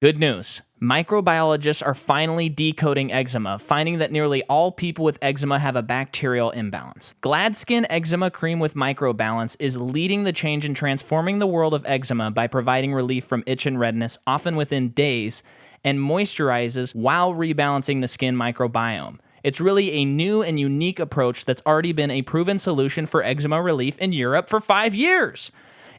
Good news. Microbiologists are finally decoding eczema, finding that nearly all people with eczema have a bacterial imbalance. Gladskin Eczema Cream with Microbalance is leading the change in transforming the world of eczema by providing relief from itch and redness, often within days, and moisturizes while rebalancing the skin microbiome. It's really a new and unique approach that's already been a proven solution for eczema relief in Europe for 5 years.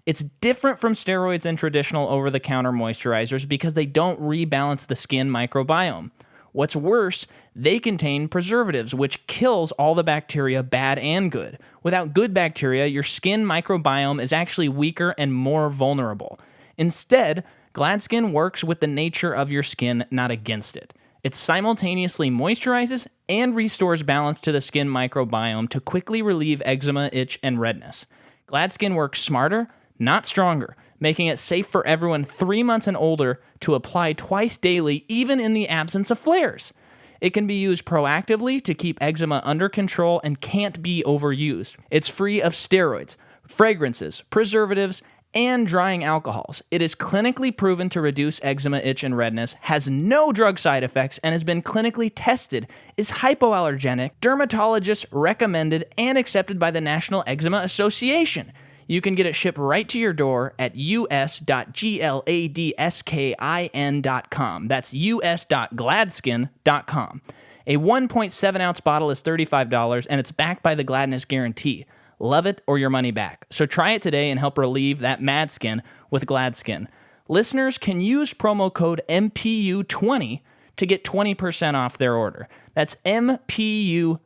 It's different from steroids and traditional over-the-counter moisturizers because they don't rebalance the skin microbiome. What's worse, they contain preservatives, which kills all the bacteria, bad and good. Without good bacteria, your skin microbiome is actually weaker and more vulnerable. Instead, Gladskin works with the nature of your skin, not against it. It simultaneously moisturizes and restores balance to the skin microbiome to quickly relieve eczema, itch, and redness. Gladskin works smarter, not stronger, making it safe for everyone 3 months and older to apply twice daily, even in the absence of flares. It can be used proactively to keep eczema under control and can't be overused. It's free of steroids, fragrances, preservatives, and drying alcohols. It is clinically proven to reduce eczema, itch, and redness, has no drug side effects, and has been clinically tested, is hypoallergenic, dermatologist recommended, and accepted by the National Eczema Association. You can get it shipped right to your door at us.gladskin.com. That's us.gladskin.com. A 1.7-ounce bottle is $35, and it's backed by the Gladness Guarantee. Love it or your money back. So try it today and help relieve that mad skin with Gladskin. Listeners can use promo code MPU20 to get 20% off their order. That's MPU20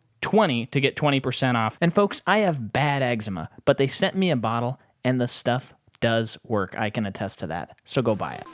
to get 20% off. And folks, I have bad eczema, but they sent me a bottle and the stuff does work. I can attest to that. So go buy it.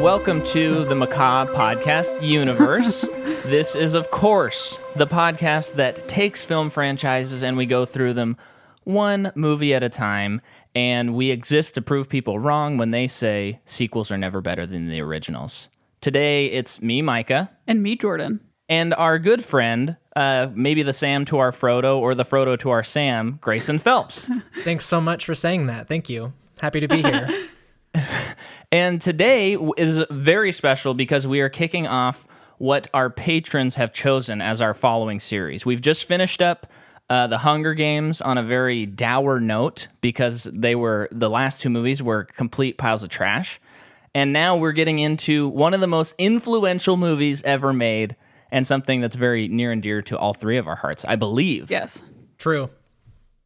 Welcome to the Macabre Podcast Universe. This is, of course, the podcast that takes film franchises and we go through them one movie at a time, and we exist to prove people wrong when they say sequels are never better than the originals. Today, it's me, Micah. And me, Jordan. And our good friend, maybe the Sam to our Frodo or the Frodo to our Sam, Grayson Phelps. Thanks so much for saying that. Thank you. Happy to be here. And today is very special because we are kicking off what our patrons have chosen as our following series. We've just finished up The Hunger Games on a very dour note because the last two movies were complete piles of trash. And now we're getting into one of the most influential movies ever made and something that's very near and dear to all three of our hearts, I believe. Yes. True.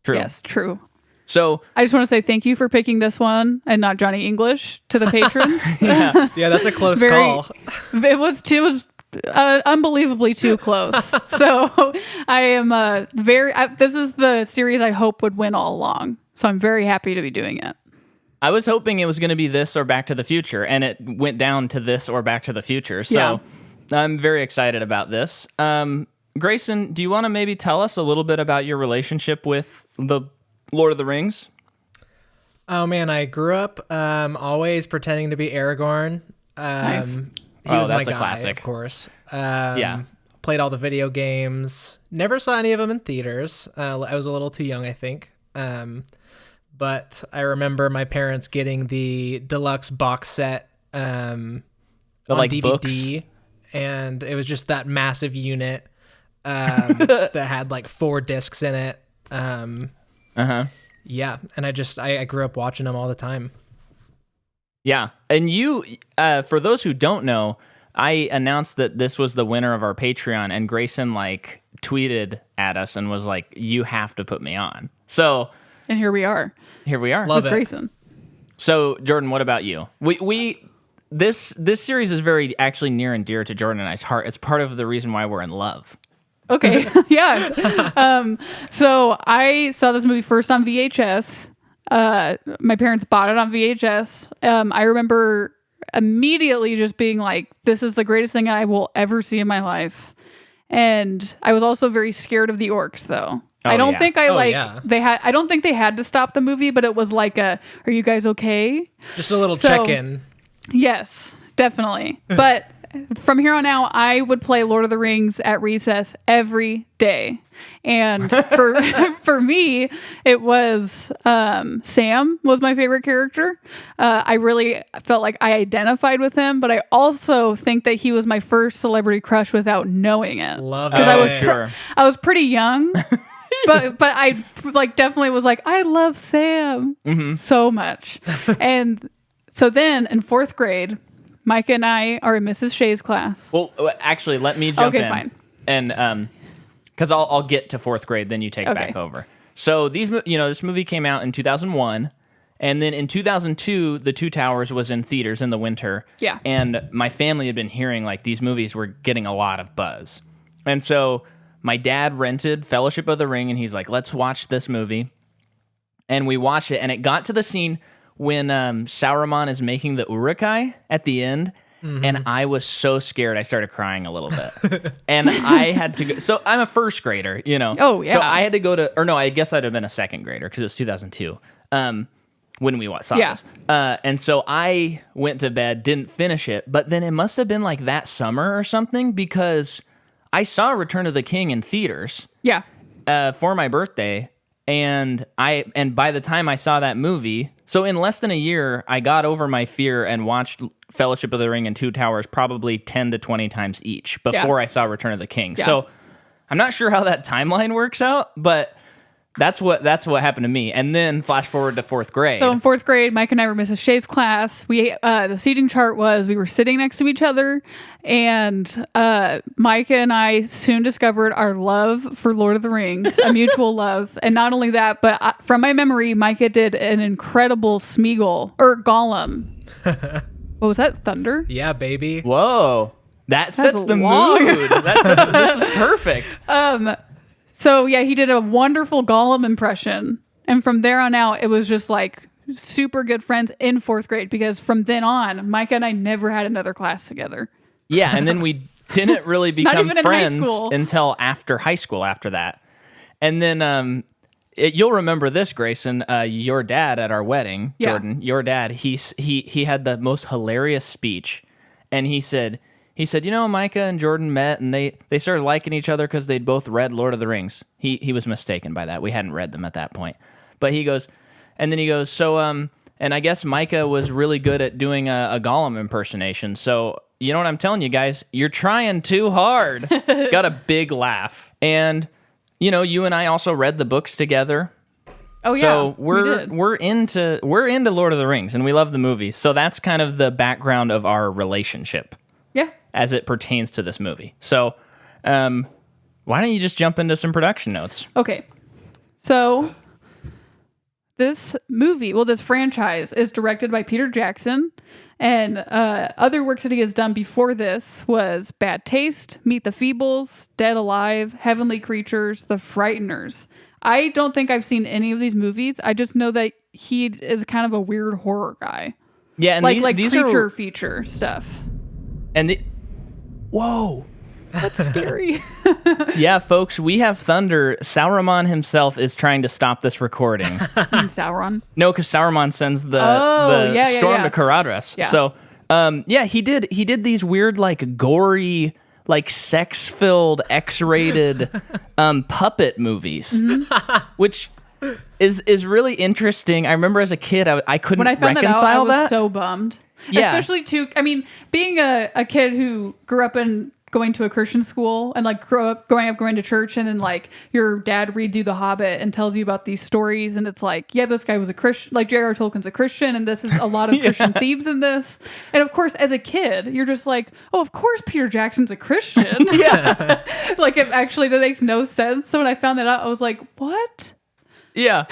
Yes, true. So I just want to say thank you for picking this one and not Johnny English to the patrons. Yeah, that's a close call. It was unbelievably too close. So I am this is the series I hope would win all along. So I'm very happy to be doing it. I was hoping it was going to be this or Back to the Future, and it went down to this or Back to the Future. So I'm very excited about this. Grayson, do you want to maybe tell us a little bit about your relationship with the Lord of the Rings? Oh man, I grew up always pretending to be Aragorn. Nice. He was that's my a guy, classic. Of course. Yeah. Played all the video games. Never saw any of them in theaters. I was a little too young, I think. But I remember my parents getting the deluxe box set on DVD, books? and it was just that massive unit that had like 4 discs in it. Yeah, and I grew up watching them all the time. Yeah, and you, for those who don't know, I announced that this was the winner of our Patreon, and Grayson tweeted at us and was like, "You have to put me on." So, and here we are. Love with it. Grayson. So, Jordan, what about you? This series is very actually near and dear to Jordan and I's heart. It's part of the reason why we're in love. Okay, yeah. So I saw this movie first on VHS My parents bought it on VHS. I remember immediately just being like, this is the greatest thing I will ever see in my life. And I was also very scared of the orcs, though. I don't think I don't think they had to stop the movie, but it was like are you guys okay? Just a little check-in. Yes, definitely. But from here on out, I would play Lord of the Rings at recess every day. And for me, it was Sam was my favorite character. I really felt like I identified with him, but I also think that he was my first celebrity crush without knowing it. Love it. Because I was pretty young. but I like definitely was like, I love Sam so much. And so then in 4th grade, Micah and I are in Mrs. Shea's class. Well, actually, let me jump in. Okay, fine. And because I'll get to 4th grade, then you take back over. So this movie came out in 2001, and then in 2002, The Two Towers was in theaters in the winter. Yeah. And my family had been hearing like these movies were getting a lot of buzz, and so my dad rented Fellowship of the Ring, and he's like, let's watch this movie. And we watched it, and it got to the scene when Sauron is making the Uruk-hai at the end, and I was so scared I started crying a little bit. And I had to go. So I'm a 1st grader, you know. Oh, yeah. So I had to go to, or no, I guess I'd have been a 2nd grader because it was 2002 when we saw this. And so I went to bed, didn't finish it, but then it must have been like that summer or something because I saw Return of the King in theaters. Yeah. For my birthday, and by the time I saw that movie, so in less than a year, I got over my fear and watched Fellowship of the Ring and Two Towers probably 10 to 20 times each before I saw Return of the King. Yeah. So I'm not sure how that timeline works out, but that's what happened to me. And then flash forward to 4th grade. So in 4th grade, Mike and I were Mrs. Shea's class. We the seating chart was we were sitting next to each other, and Micah and I soon discovered our love for Lord of the Rings, a mutual love. And not only that, but from my memory, Micah did an incredible Smeagol or Gollum. What was that? Thunder? Yeah, baby. Whoa, that sets the mood. This is perfect. So yeah, he did a wonderful Gollum impression. And from there on out, it was just like super good friends in 4th grade because from then on, Micah and I never had another class together. Yeah, and then we didn't really become friends until after high school after that. And then you'll remember this, Grayson, your dad at our wedding, Jordan, your dad, he had the most hilarious speech. And he said, you know, Micah and Jordan met and they started liking each other because they'd both read Lord of the Rings. He was mistaken by that. We hadn't read them at that point. But he goes, so, and I guess Micah was really good at doing a Gollum impersonation. So, you know what I'm telling you guys? You're trying too hard. Got a big laugh. And, you know, you and I also read the books together. Oh, yeah. So we're into Lord of the Rings and we love the movies. So that's kind of the background of our relationship. Yeah. As it pertains to this movie. So, why don't you just jump into some production notes? Okay. So, this franchise is directed by Peter Jackson, and other works that he has done before this was Bad Taste, Meet the Feebles, Dead Alive, Heavenly Creatures, The Frighteners. I don't think I've seen any of these movies. I just know that he is kind of a weird horror guy. Yeah, and these creature are feature stuff. And whoa, that's scary. Yeah, folks, we have thunder. Sauron himself is trying to stop this recording. Sauron? No, because Sauron sends the storm to Caradhras. Yeah. So, he did these weird, like gory, like sex-filled, X-rated puppet movies, which is really interesting. I remember as a kid, I couldn't reconcile that. I was that. So bummed. Yeah. Especially being a kid who grew up in going to a Christian school and like growing up going to church, and then like your dad reads you The Hobbit and tells you about these stories, and it's like, yeah, this guy was a Christian, like J.R. Tolkien's a Christian, and this is a lot of Christian themes in this. And of course, as a kid, you're just like, oh, of course Peter Jackson's a Christian. Yeah. Like it actually makes no sense. So when I found that out, I was like, what? Yeah.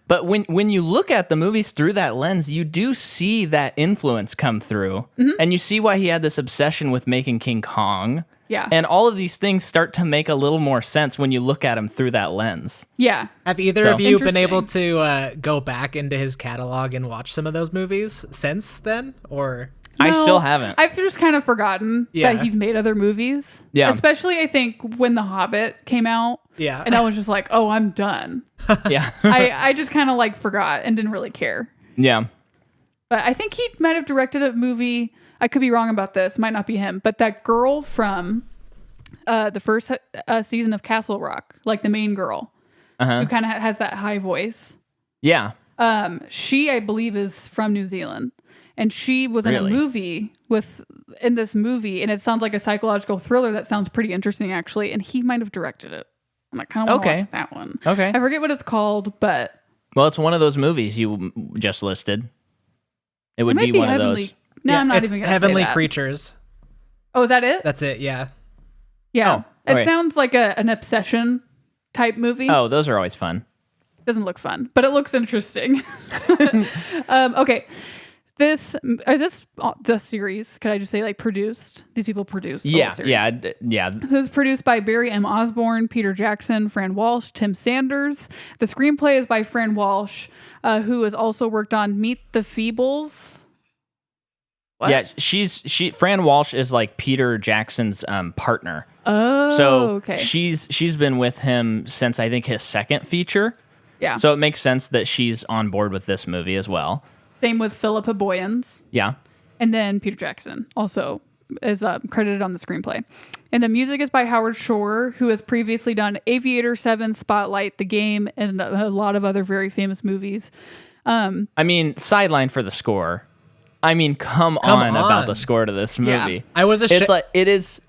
But when you look at the movies through that lens, you do see that influence come through. And you see why he had this obsession with making King Kong. Yeah. And all of these things start to make a little more sense when you look at him through that lens. Yeah. Have either of you been Interesting. able to go back into his catalog and watch some of those movies since then? Or I No, still haven't. I've just kind of forgotten Yeah. that he's made other movies. Yeah. Especially, I think, when The Hobbit came out. Yeah. And I was just like, oh, I'm done. Yeah. I just kind of like forgot and didn't really care. Yeah. But I think he might have directed a movie. I could be wrong about this. Might not be him. But that girl from the first season of Castle Rock, like the main girl, who kind of has that high voice. Yeah. She, I believe, is from New Zealand. And she was in Really? a movie in this movie, and it sounds like a psychological thriller that sounds pretty interesting, actually. And he might have directed it. I kind of want to Okay. watch that one. Okay. I forget what it's called, but Well, it's one of those movies you just listed. It would it might be be one Heavenly. of those. No, Yeah, I'm not it's even going to Heavenly say that. Creatures. Oh, is that it? That's it. Yeah. Yeah. Oh, It okay. sounds like an obsession type movie. Oh, those are always fun. Doesn't look fun, but it looks interesting. Okay. Is this the series? Could I just say, like, produced? These people produced the whole Yeah. series. Yeah. So it's produced by Barry M. Osborne, Peter Jackson, Fran Walsh, Tim Sanders. The screenplay is by Fran Walsh, who has also worked on Meet the Feebles. What? Yeah. Fran Walsh is like Peter Jackson's partner. Oh, So okay. she's been with him since I think his second feature. Yeah. So it makes sense that she's on board with this movie as well. Same with Philippa Boyens. Yeah. And then Peter Jackson also is credited on the screenplay. And the music is by Howard Shore, who has previously done Aviator 7, Spotlight, The Game, and a lot of other very famous movies. I mean, sideline for the score. I mean, come on about the score to this movie. Yeah. I was It's like, it is.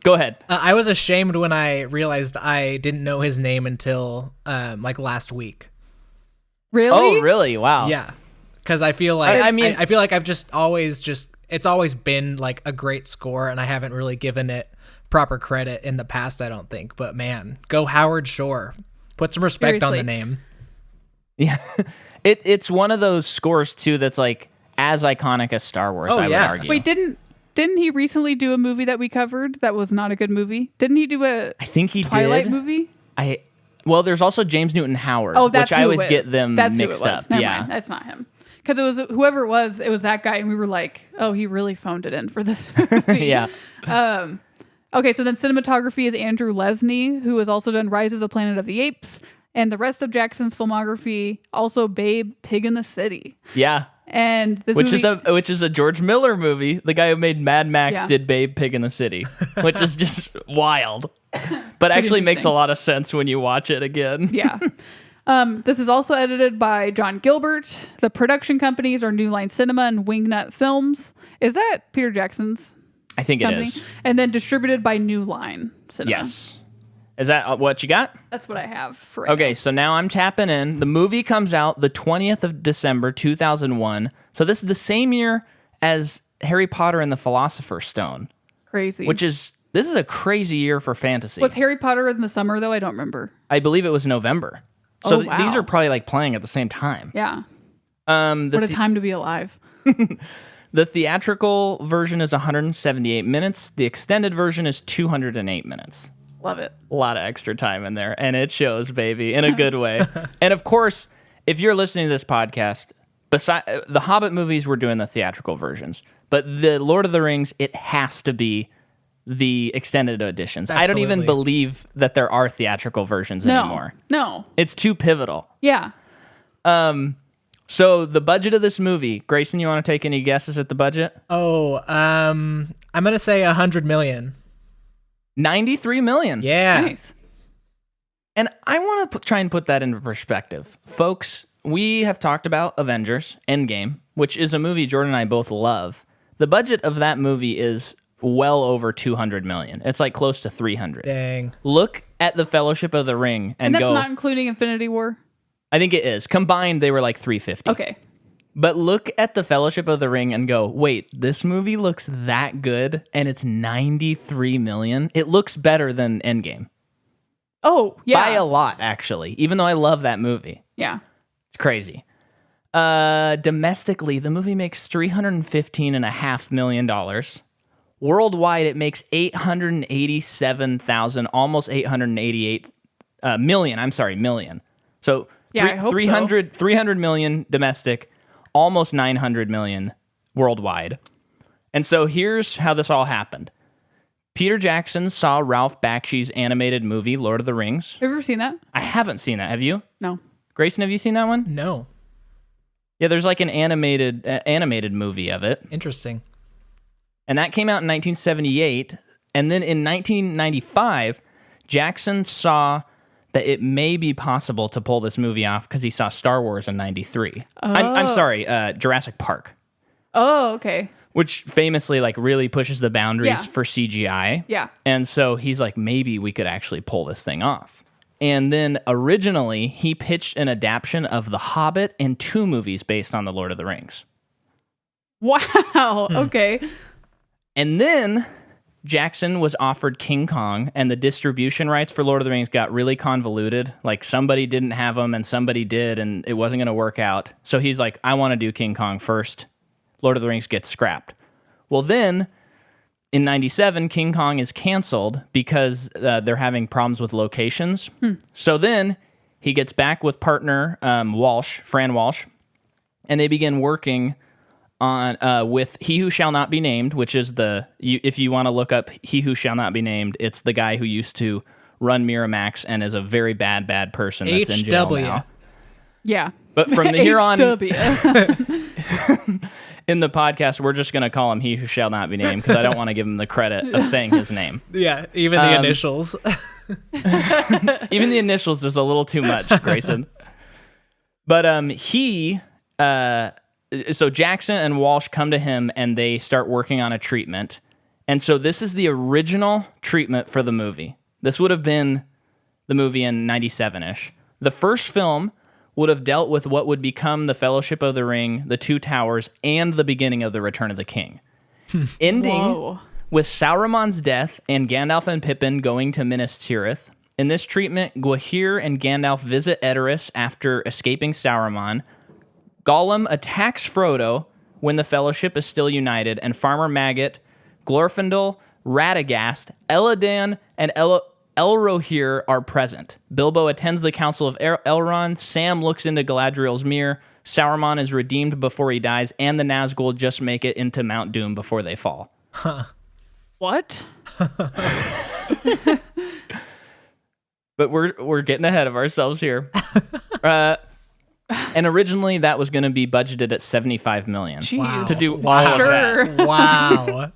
Go ahead. I was ashamed when I realized I didn't know his name until like last week. Really? Oh, really? Wow. Yeah, because I feel like I mean- I feel like I've always it's always been like a great score, and I haven't really given it proper credit in the past. I don't think, but man, go Howard Shore. Put some respect on the Seriously. name. Yeah. It's one of those scores too that's like as iconic as Star Wars, Oh, I would yeah. argue. Wait, didn't he recently do a movie that we covered that was not a good movie? Didn't he do a I think he Twilight did. movie? Well, there's also James Newton Howard, Oh, that's which I who always it get was. them That's mixed who it was. up. Never Yeah. mind. That's not him. Because it was whoever it was that guy, and we were like, oh, he really phoned it in for this movie. Yeah. Okay, so then cinematography is Andrew Lesney, who has also done Rise of the Planet of the Apes, and the rest of Jackson's filmography, also Babe, Pig in the City. Yeah. And this Which movie, is a George Miller movie. The guy who made Mad Max Yeah. did Babe, Pig in the City, which is just wild, but actually makes a interesting. lot of sense when you watch it again. yeah. This is also edited by John Gilbert. The production companies are New Line Cinema and Wingnut Films. Is that Peter Jackson's I think company? it is. And then distributed by New Line Cinema. Yes. Is that what you got? That's what I have for right Okay, now. so now I'm tapping in. The movie comes out the 20th of December, 2001. So this is the same year as Harry Potter and the Philosopher's Stone, Crazy. this is a crazy year for fantasy. Was Harry Potter in the summer, though? I don't remember. I believe it was November. So Oh, wow. these are probably like playing at the same time. Yeah. The What a time to be alive. The theatrical version is 178 minutes. The extended version is 208 minutes. Love it. A lot of extra time in there, and it shows, baby, in a good way. And of course, if you're listening to this podcast, beside the Hobbit movies, we're doing the theatrical versions, but the Lord of the Rings, it has to be the extended editions. I don't even Absolutely. believe that there are theatrical versions No. anymore. No. It's too pivotal. Yeah. So the budget of this movie, Grayson, you want to take any guesses at the budget? Oh, I'm gonna say 100 million. 93 million. Yeah. Nice. And I want to try and put that into perspective. Folks, we have talked about Avengers Endgame, which is a movie Jordan and I both love. The budget of that movie is well over 200 million. It's like close to 300. Dang. Look at the Fellowship of the Ring And and that's go, not including Infinity War? I think it is. Combined, they were like 350. Okay. But look at the Fellowship of the Ring and go, wait, this movie looks that good and it's 93 million? It looks better than Endgame. Oh, yeah. By a lot, actually, even though I love that movie. Yeah. It's crazy. Domestically, the movie makes $315.5 million. Worldwide, it makes 887,000, almost 888 million. I'm sorry, million. So, Yeah, I hope 300 million domestic, almost 900 million worldwide. And so here's how this all happened. Peter Jackson saw Ralph Bakshi's animated movie, Lord of the Rings. Have you ever seen that? I haven't seen that. Have you? No. Grayson, have you seen that one? No. Yeah, there's like an animated movie of it. Interesting. And that came out in 1978. And then in 1995, Jackson saw that it may be possible to pull this movie off because he saw Star Wars in 93. I'm sorry, Jurassic Park. Oh, okay. Which famously like really pushes the boundaries for CGI. Yeah. And so he's like, maybe we could actually pull this thing off. And then originally he pitched an adaptation of The Hobbit and 2 movies based on The Lord of the Rings. Wow. Okay. And then Jackson was offered King Kong, and the distribution rights for Lord of the Rings got really convoluted. Like somebody didn't have them and somebody did, and it wasn't going to work out. So he's like, I want to do King Kong first. Lord of the Rings gets scrapped. Well, then in 97, King Kong is canceled because they're having problems with locations. So then he gets back with partner Fran Walsh, and they begin working on with He Who Shall Not Be Named, which is if you want to look up He Who Shall Not Be Named, it's the guy who used to run Miramax and is a very bad person that's in jail now. Yeah. But from here on HW. in the podcast, we're just going to call him He Who Shall Not Be Named because I don't want to give him the credit of saying his name. Yeah, even the initials. Even the initials is a little too much, Grayson. But so Jackson and Walsh come to him and they start working on a treatment. And so this is the original treatment for the movie. This would have been the movie in 97-ish. The first film would have dealt with what would become the Fellowship of the Ring, the Two Towers, and the beginning of the Return of the King. Ending with Sauron's death and Gandalf and Pippin going to Minas Tirith. In this treatment, Gwaihir and Gandalf visit Edoras after escaping Sauron. Gollum attacks Frodo when the Fellowship is still united, and Farmer Maggot, Glorfindel, Radagast, Eladan, and Elrohir are present. Bilbo attends the Council of Elrond. Sam looks into Galadriel's mirror. Sauron is redeemed before he dies, and the Nazgul just make it into Mount Doom before they fall. Huh. What? But we're getting ahead of ourselves here. And originally that was going to be budgeted at $75 million to do all of that. Wow.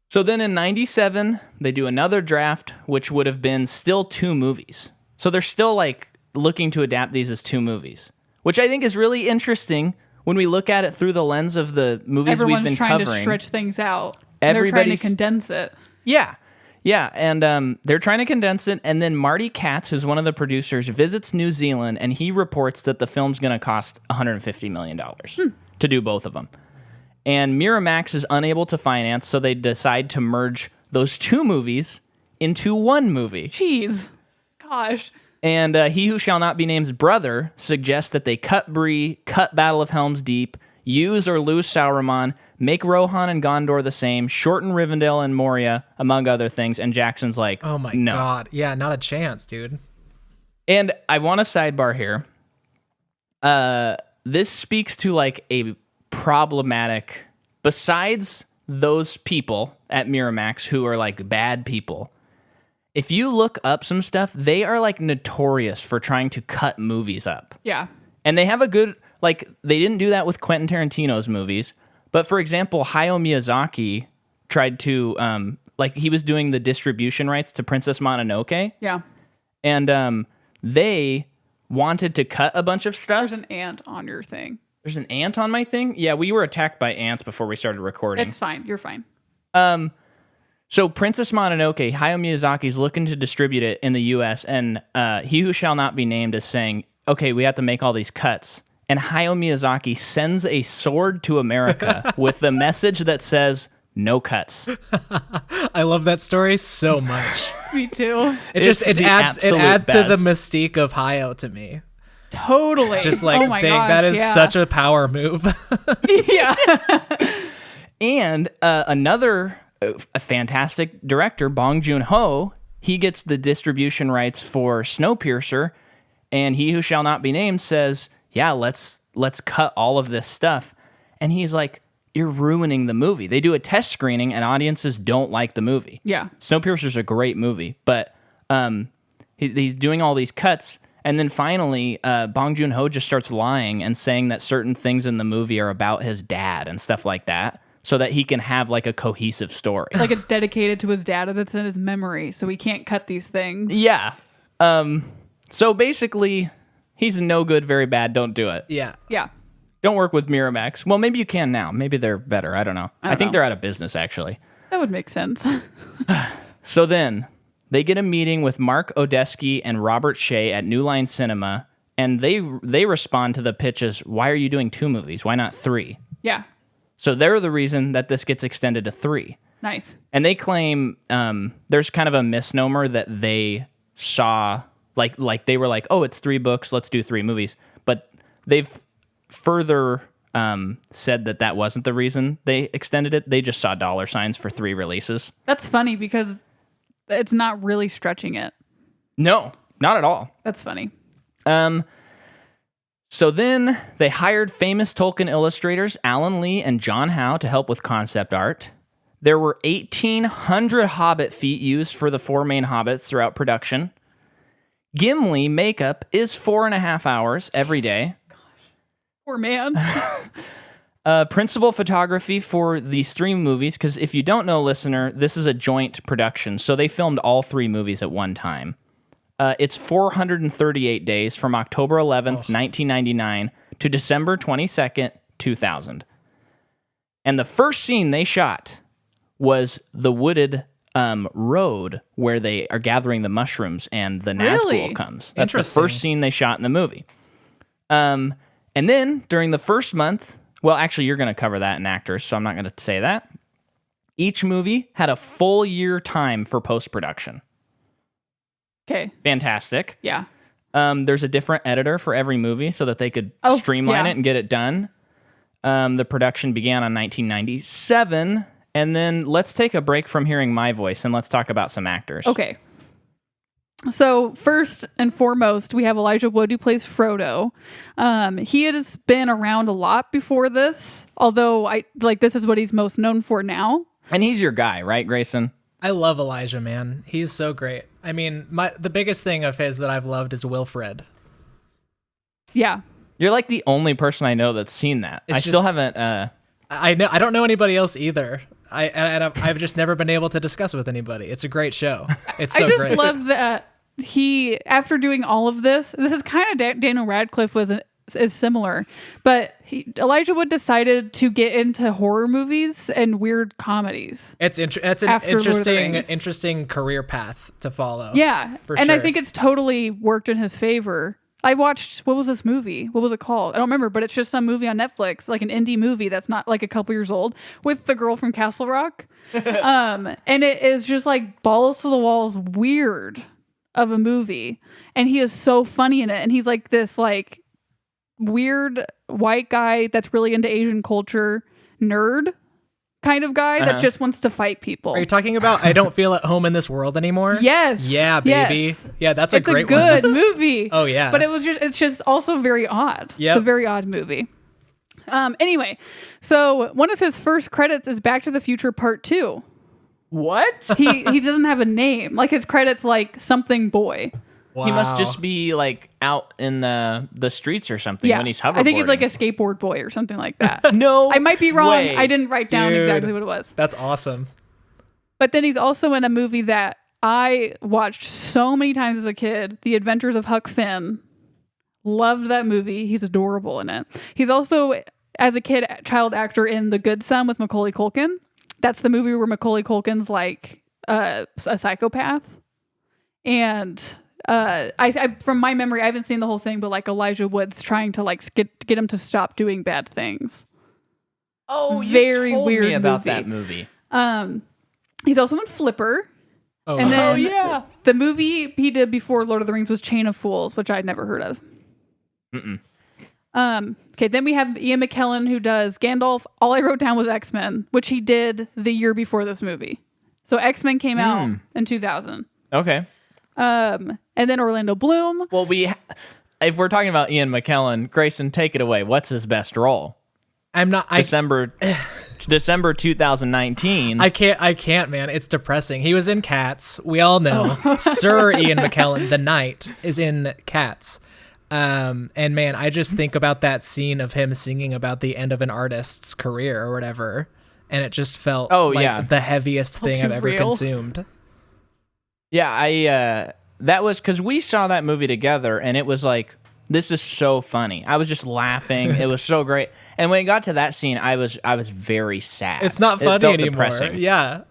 So then in 97, they do another draft, which would have been still 2 movies. So they're still like looking to adapt these as 2 movies, which I think is really interesting when we look at it through the lens of the movies we've been covering. Everyone's trying to stretch things out. They're trying to condense it. Yeah. Yeah, and they're trying to condense it, and then Marty Katz, who's one of the producers, visits New Zealand, and he reports that the film's going to cost $150 million to do both of them. And Miramax is unable to finance, so they decide to merge those 2 movies into 1 movie. Jeez. Gosh. And He Who Shall Not Be Named's brother suggests that they cut Bree, cut Battle of Helm's Deep, use or lose Sauron, make Rohan and Gondor the same, shorten Rivendell and Moria, among other things. And Jackson's like, oh my no. God. Yeah, not a chance, dude. And I want to sidebar here. This speaks to like a problematic, besides those people at Miramax who are like bad people, if you look up some stuff, they are like notorious for trying to cut movies up. Yeah. And they have a good, like, they didn't do that with Quentin Tarantino's movies. But for example, Hayao Miyazaki tried to, he was doing the distribution rights to Princess Mononoke. Yeah. And they wanted to cut a bunch of stuff. There's an ant on your thing. There's an ant on my thing? Yeah, we were attacked by ants before we started recording. It's fine. You're fine. So Princess Mononoke, Hayao Miyazaki's looking to distribute it in the U.S., and He Who Shall Not Be Named is saying, okay, we have to make all these cuts. And Hayao Miyazaki sends a sword to America with the message that says, no cuts. I love that story so much. Me too. It just It's it the adds absolute to the best. mystique of Hayo to me. Totally. Just like oh my dang, gosh, that is yeah. such a power move. yeah. And another a fantastic director, Bong Joon-ho, he gets the distribution rights for Snowpiercer, and He Who Shall Not Be Named says, yeah, let's cut all of this stuff. And he's like, you're ruining the movie. They do a test screening, and audiences don't like the movie. Yeah. Snowpiercer's a great movie, but he's doing all these cuts, and then finally, Bong Joon-ho just starts lying and saying that certain things in the movie are about his dad and stuff like that, so that he can have like a cohesive story. Like it's dedicated to his dad and it's in his memory, so he can't cut these things. Yeah. So basically, he's no good, very bad. Don't do it. Yeah. Yeah. Don't work with Miramax. Well, maybe you can now. Maybe they're better. I don't know. I think know. they're out of business, actually. That would make sense. So then they get a meeting with Mark Odesky and Robert Shea at New Line Cinema, and they respond to the pitch as, why are you doing 2 movies? Why not 3? Yeah. So they're the reason that this gets extended to 3. Nice. And they claim there's kind of a misnomer that they saw, like they were like, oh, it's 3 books, let's do 3 movies. But they've further said that wasn't the reason they extended it. They just saw dollar signs for 3 releases. That's funny because it's not really stretching it. No, not at all. That's funny. So then they hired famous Tolkien illustrators Alan Lee and John Howe to help with concept art. There were 1,800 Hobbit feet used for the 4 main Hobbits throughout production. Gimli makeup is 4.5 hours every day. Poor man. Principal photography for the stream movies, because if you don't know, listener, this is a joint production, so they filmed all 3 movies at one time. It's 438 days from October 11th, 1999 to December 22nd, 2000. And the first scene they shot was the wooded road where they are gathering the mushrooms and the Nazgul Really? comes. That's the Interesting. first scene they shot in the movie. And then during the first month, well, actually, you're going to cover that in actors, so I'm not going to say that. Each movie had a full year time for post-production. Okay. Fantastic. Yeah. There's a different editor for every movie so that they could Oh, streamline yeah. it and get it done. The production began on 1997. And then let's take a break from hearing my voice and let's talk about some actors. Okay. So first and foremost, we have Elijah Wood who plays Frodo. He has been around a lot before this, although this is what he's most known for now. And he's your guy, right, Grayson? I love Elijah, man. He's so great. I mean, the biggest thing of his that I've loved is Wilfred. Yeah. You're like the only person I know that's seen that. It's I still just- haven't. I don't know anybody else either. I've just never been able to discuss with anybody. It's a great show. It's so I just great. love that he, after doing all of this is kind of Daniel Radcliffe is similar, but Elijah Wood decided to get into horror movies and weird comedies. It's an After Lord of the Rings. interesting career path to follow. Yeah, For and I sure. think it's totally worked in his favor. I watched, what was this movie? What was it called? I don't remember, but it's just some movie on Netflix, like an indie movie that's not like a couple years old, with the girl from Castle Rock. And it is just like balls to the walls weird of a movie. And he is so funny in it. And he's like this like weird white guy that's really into Asian culture nerd kind of guy that just wants to fight people. Are you talking about I Don't Feel at Home in This World Anymore? Yes. Yeah, baby. Yes. Yeah, that's a It's great a good movie. Oh, yeah. But it's just also very odd. Yep. It's a very odd movie. Anyway, so one of his first credits is Back to the Future Part 2. What? He doesn't have a name. Like his credits like something boy. one. He must Wow. just be like out in the streets or something Yeah. when he's hoverboarding. I think he's like a skateboard boy or something like that. No, I might be wrong. way. I didn't write down Dude. exactly what it was. That's awesome. But then he's also in a movie that I watched so many times as a kid, The Adventures of Huck Finn. Loved that movie. He's adorable in it. He's also, as a kid, child actor in The Good Son with Macaulay Culkin. That's the movie where Macaulay Culkin's like a psychopath. And I from my memory, I haven't seen the whole thing, but like Elijah Wood's trying to like get him to stop doing bad things. Oh, you very told weird me about movie. that movie. He's also in Flipper. Oh, And then Oh, yeah. the movie he did before Lord of the Rings was Chain of Fools, which I'd never heard of. Okay, then we have Ian McKellen who does Gandalf. All I wrote down was X-Men, which he did the year before this movie. So X-Men came out in 2000. Okay. And then Orlando Bloom. Well, if we're talking about Ian McKellen, Grayson, take it away. What's his best role? December 2019. I can't, man. It's depressing. He was in Cats. We all know. Sir Ian McKellen, the Knight, is in Cats. And man, I just think about that scene of him singing about the end of an artist's career or whatever, and it just felt the heaviest thing I've ever consumed. Yeah, that was because we saw that movie together, and it was like, this is so funny. I was just laughing. It was so great. And when it got to that scene, I was very sad. It's not funny anymore. Depressing. Yeah.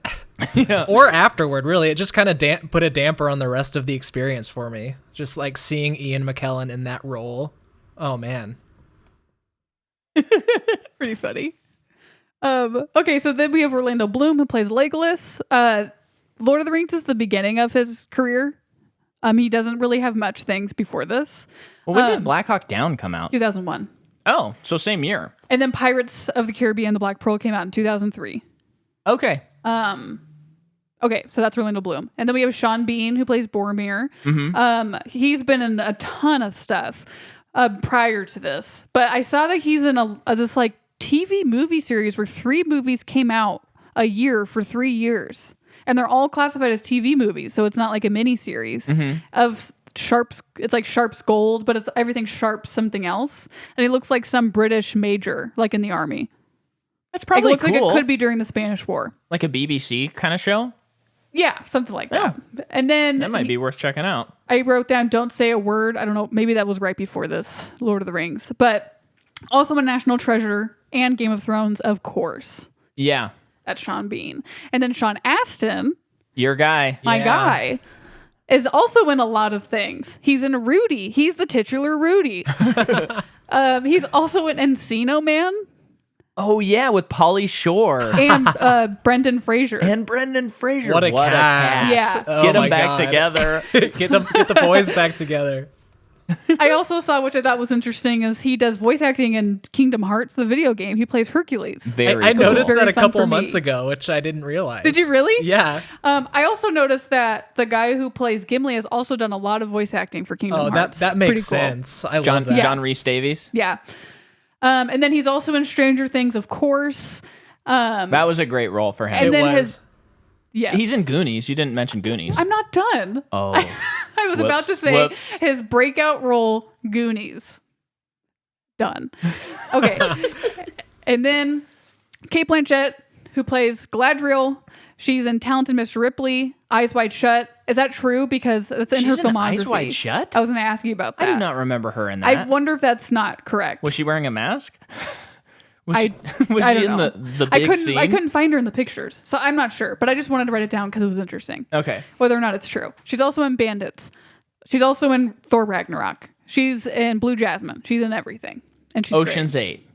Yeah. Or afterward, really. It just kind of put a damper on the rest of the experience for me. Just like seeing Ian McKellen in that role. Oh, man. Pretty funny. Okay, so then we have Orlando Bloom who plays Legolas. Lord of the Rings is the beginning of his career. He doesn't really have much things before this. Well, when did Black Hawk Down come out? 2001. Oh, so same year. And then Pirates of the Caribbean, The Black Pearl came out in 2003. Okay. Okay, so that's Orlando Bloom. And then we have Sean Bean, who plays Boromir. He's been in a ton of stuff prior to this. But I saw that he's in this like TV movie series where 3 movies came out a year for 3 years. And they're all classified as TV movies. So it's not like a mini series of Sharp's. It's like Sharp's Gold, but it's everything Sharp's something else. And he looks like some British major, like in the army. That's probably it looks cool. like it could be during the Spanish War. Like a BBC kind of show? Yeah, something like that. And then that might be worth checking out. I wrote down "Don't Say a Word." I don't know. Maybe that was right before this Lord of the Rings, but also a National Treasure and Game of Thrones, of course. Yeah, that's Sean Bean. And then Sean Astin, your guy, my guy, is also in a lot of things. He's in Rudy. He's the titular Rudy. He's also in Encino Man. Oh, yeah, with Pauly Shore. And Brendan Fraser. What a cast. Yeah. Oh, get them back together. Get the boys back together. I also saw, which I thought was interesting, is he does voice acting in Kingdom Hearts, the video game. He plays Hercules. I noticed that a couple months ago, which I didn't realize. Did you really? Yeah. I also noticed that the guy who plays Gimli has also done a lot of voice acting for Kingdom Hearts. That makes sense. I love that. John Rhys Davies. Yeah. And then he's also in Stranger Things, of course. That was a great role for him. And then he's in Goonies. You didn't mention Goonies. I'm not done. Oh. I was about to say his breakout role, Goonies. Done. Okay. And then Cate Blanchett, who plays Galadriel. She's in Talented Mr. Ripley, Eyes Wide Shut. Is that true? Because it's in her filmography. Eyes Wide Shut? I was going to ask you about that. I do not remember her in that. I wonder if that's not correct. Was she wearing a mask? Was I she in the big scene? I couldn't find her in the pictures, so I'm not sure. But I just wanted to write it down because it was interesting. Okay. Whether or not it's true. She's also in Bandits. She's also in Thor Ragnarok. She's in Blue Jasmine. She's in everything. And she's Ocean's great.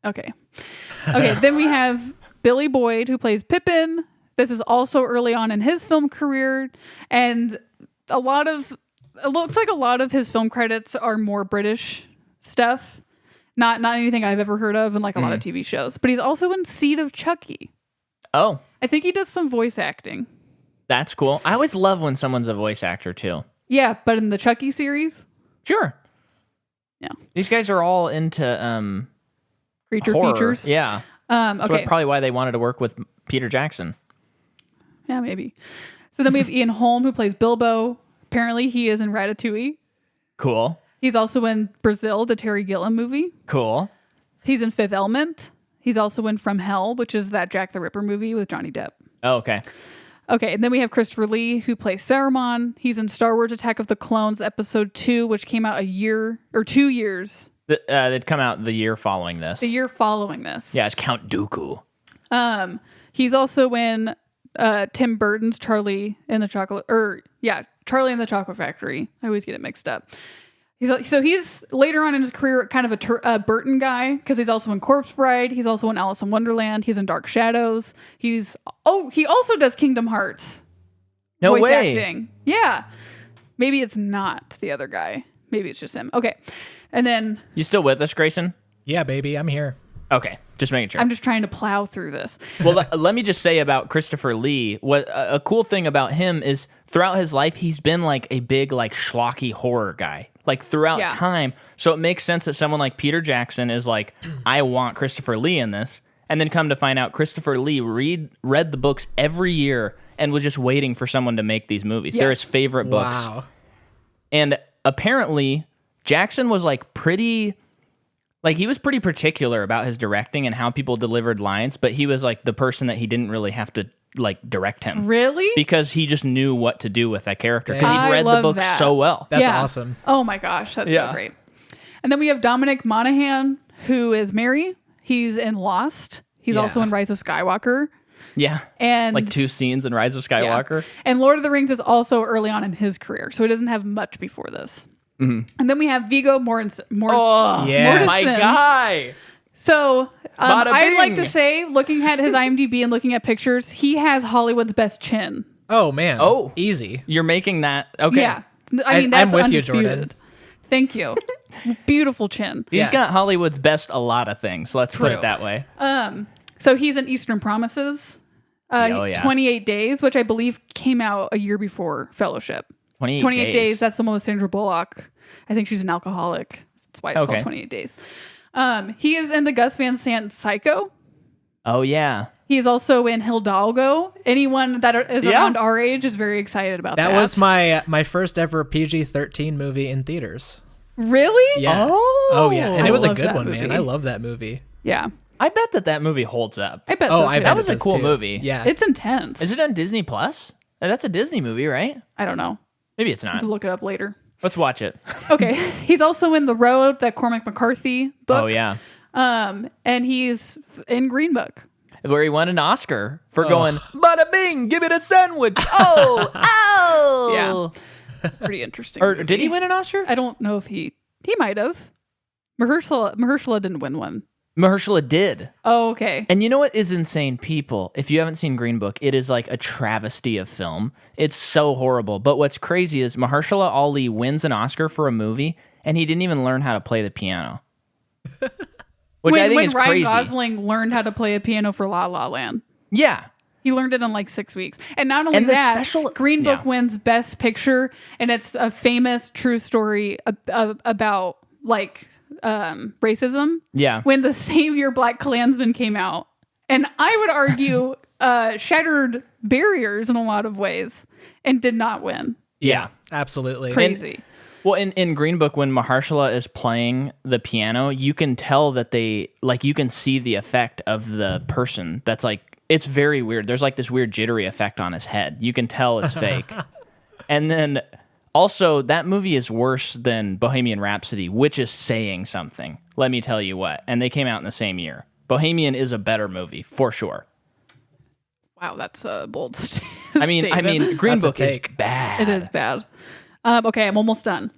8. Okay. Okay, then we have Billy Boyd, who plays Pippin. This is also early on in his film career. And it looks like a lot of his film credits are more British stuff. Not anything I've ever heard of, and like a lot of TV shows. But he's also in Seed of Chucky. Oh. I think he does some voice acting. That's cool. I always love when someone's a voice actor, too. Yeah, but in the Chucky series? Sure. Yeah. These guys are all into creature horror. features. Yeah. Okay. That's probably why they wanted to work with Peter Jackson. Yeah, maybe. So then we have Ian Holm, who plays Bilbo. Apparently, he is in Ratatouille. Cool. He's also in Brazil, the Terry Gilliam movie. Cool. He's in Fifth Element. He's also in From Hell, which is that Jack the Ripper movie with Johnny Depp. Oh, okay. Okay, and then we have Christopher Lee, who plays Saruman. He's in Star Wars Attack of the Clones Episode 2, which came out 2 years. They'd come out the year following this. The year following this. Yeah, it's Count Dooku. He's also in Tim Burton's Charlie and the Chocolate Factory. I always get it mixed up. He's later on in his career kind of a Burton guy, because he's also in Corpse Bride. He's also in Alice in Wonderland. He's in Dark Shadows. He also does Kingdom Hearts. No voice way. acting. Yeah. Maybe it's not the other guy. Maybe it's just him. Okay. And then You still with us, Grayson? Yeah, baby, I'm here. Okay, just making sure. I'm just trying to plow through this. Well, let me just say about Christopher Lee. What a cool thing about him is throughout his life, he's been like a big like schlocky horror guy. Like throughout Yeah. time, so it makes sense that someone like Peter Jackson is like, I want Christopher Lee in this, and then come to find out Christopher Lee read the books every year and was just waiting for someone to make these movies. They're Yes. his favorite books, Wow. and apparently Jackson was like pretty. Like, he was pretty particular about his directing and how people delivered lines, but he was, like, the person that he didn't really have to, like, direct him. Really? Because he just knew what to do with that character. Because I he'd read the love book that. so well. That's awesome. Oh my gosh, that's Yeah. so great. And then we have Dominic Monaghan, who is Mary. He's in Lost. He's Yeah. also in Rise of Skywalker. Yeah. And Like 2 scenes in Rise of yeah. Skywalker. And Lord of the Rings is also early on in his career, so he doesn't have much before this. And then we have Viggo Mortensen. Oh, Yes. my Mortensen. guy. So Bada I'd like to bing. say, looking at his IMDb and looking at pictures, he has Hollywood's best chin. Oh man. Oh. Easy. You're making that. Okay. Yeah. I mean, I'm that's with you, undisputed. Jordan. Thank you. Beautiful chin. He's Yeah. got Hollywood's best a lot of things. Let's put True. it that way. So he's in Eastern Promises. Oh, yeah. 28 Days, which I believe came out a year before Fellowship. 28 days. That's the one with Sandra Bullock. I think she's an alcoholic. That's why it's Okay. called 28 Days. He is in the Gus Van Sant Psycho. Oh, yeah. He's also in Hidalgo. Anyone that is Yeah. around our age is very excited about that. That was my first ever PG-13 movie in theaters. Really? Yeah. Oh. yeah, and I it was a love good that one, man. movie. I love that movie. Yeah. I bet that movie holds up. I bet Oh, so I too. bet That was it a does, cool too. movie. Yeah. It's intense. Is it on Disney Plus? That's a Disney movie, right? I don't know. Maybe it's not. To look it up later. Let's watch it. Okay. He's also in The Road, that Cormac McCarthy book. Oh, yeah. And he's in Green Book. Where he won an Oscar for going, bada bing, give it a sandwich. Oh, ow. Pretty interesting. Or movie. did he win an Oscar? I don't know if he might have. Mahershala didn't win one. Mahershala did. Oh, okay. And you know what is insane, people? If you haven't seen Green Book, it is like a travesty of film. It's so horrible. But what's crazy is Mahershala Ali wins an Oscar for a movie, and he didn't even learn how to play the piano. Which I think when is Ryan crazy. Gosling learned how to play a piano for La La Land. Yeah. He learned it in like 6 weeks. And not only And the that, special- Green Book yeah. wins Best Picture, and it's a famous true story about like racism. Yeah. When the same year Black Klansman came out. And I would argue shattered barriers in a lot of ways and did not win. Yeah. Absolutely. Crazy. Well, in Green Book, when Mahershala is playing the piano, you can tell that you can see the effect of the person. That's like, it's very weird. There's like this weird jittery effect on his head. You can tell it's fake. And then also, that movie is worse than Bohemian Rhapsody, which is saying something. Let me tell you what. And they came out in the same year. Bohemian is a better movie, for sure. Wow, that's a bold I mean, statement. Green That's a Book is take. bad. It is bad. Okay, I'm almost done.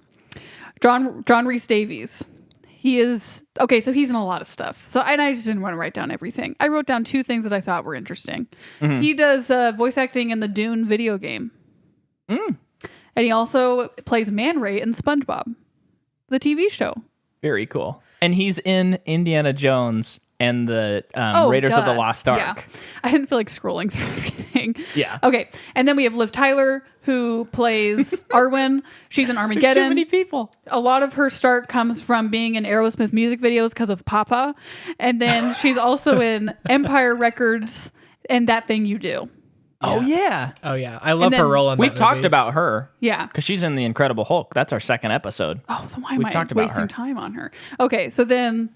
John Rhys Davies. He is okay. So he's in a lot of stuff. So I just didn't want to write down everything. I wrote down 2 things that I thought were interesting. Mm-hmm. He does voice acting in the Dune video game, and he also plays Man Ray in SpongeBob, the TV show. Very cool. And he's in Indiana Jones and the Raiders of the duh. Lost Ark. Yeah. I didn't feel like scrolling through everything. Yeah. Okay, and then we have Liv Tyler, who plays Arwen. She's in Armageddon. There's too many people. A lot of her start comes from being in Aerosmith music videos because of Papa. And then she's also in Empire Records and That Thing You Do. Oh, yeah. Oh yeah, I love then her role in that We've talked movie. about her Yeah. because she's in The Incredible Hulk. That's our second episode. Oh, then why am We've I talked about wasting her. time on her? Okay, so then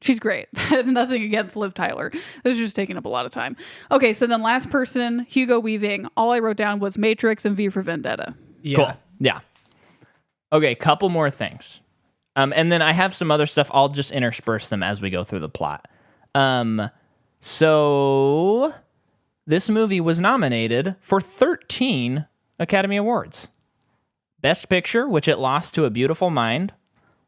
she's great. Nothing against Liv Tyler. This is just taking up a lot of time. Okay, so then last person, Hugo Weaving. All I wrote down was Matrix and V for Vendetta. Yeah. Cool. Yeah. Okay, couple more things. And then I have some other stuff. I'll just intersperse them as we go through the plot. So this movie was nominated for 13 Academy Awards. Best Picture, which it lost to A Beautiful Mind.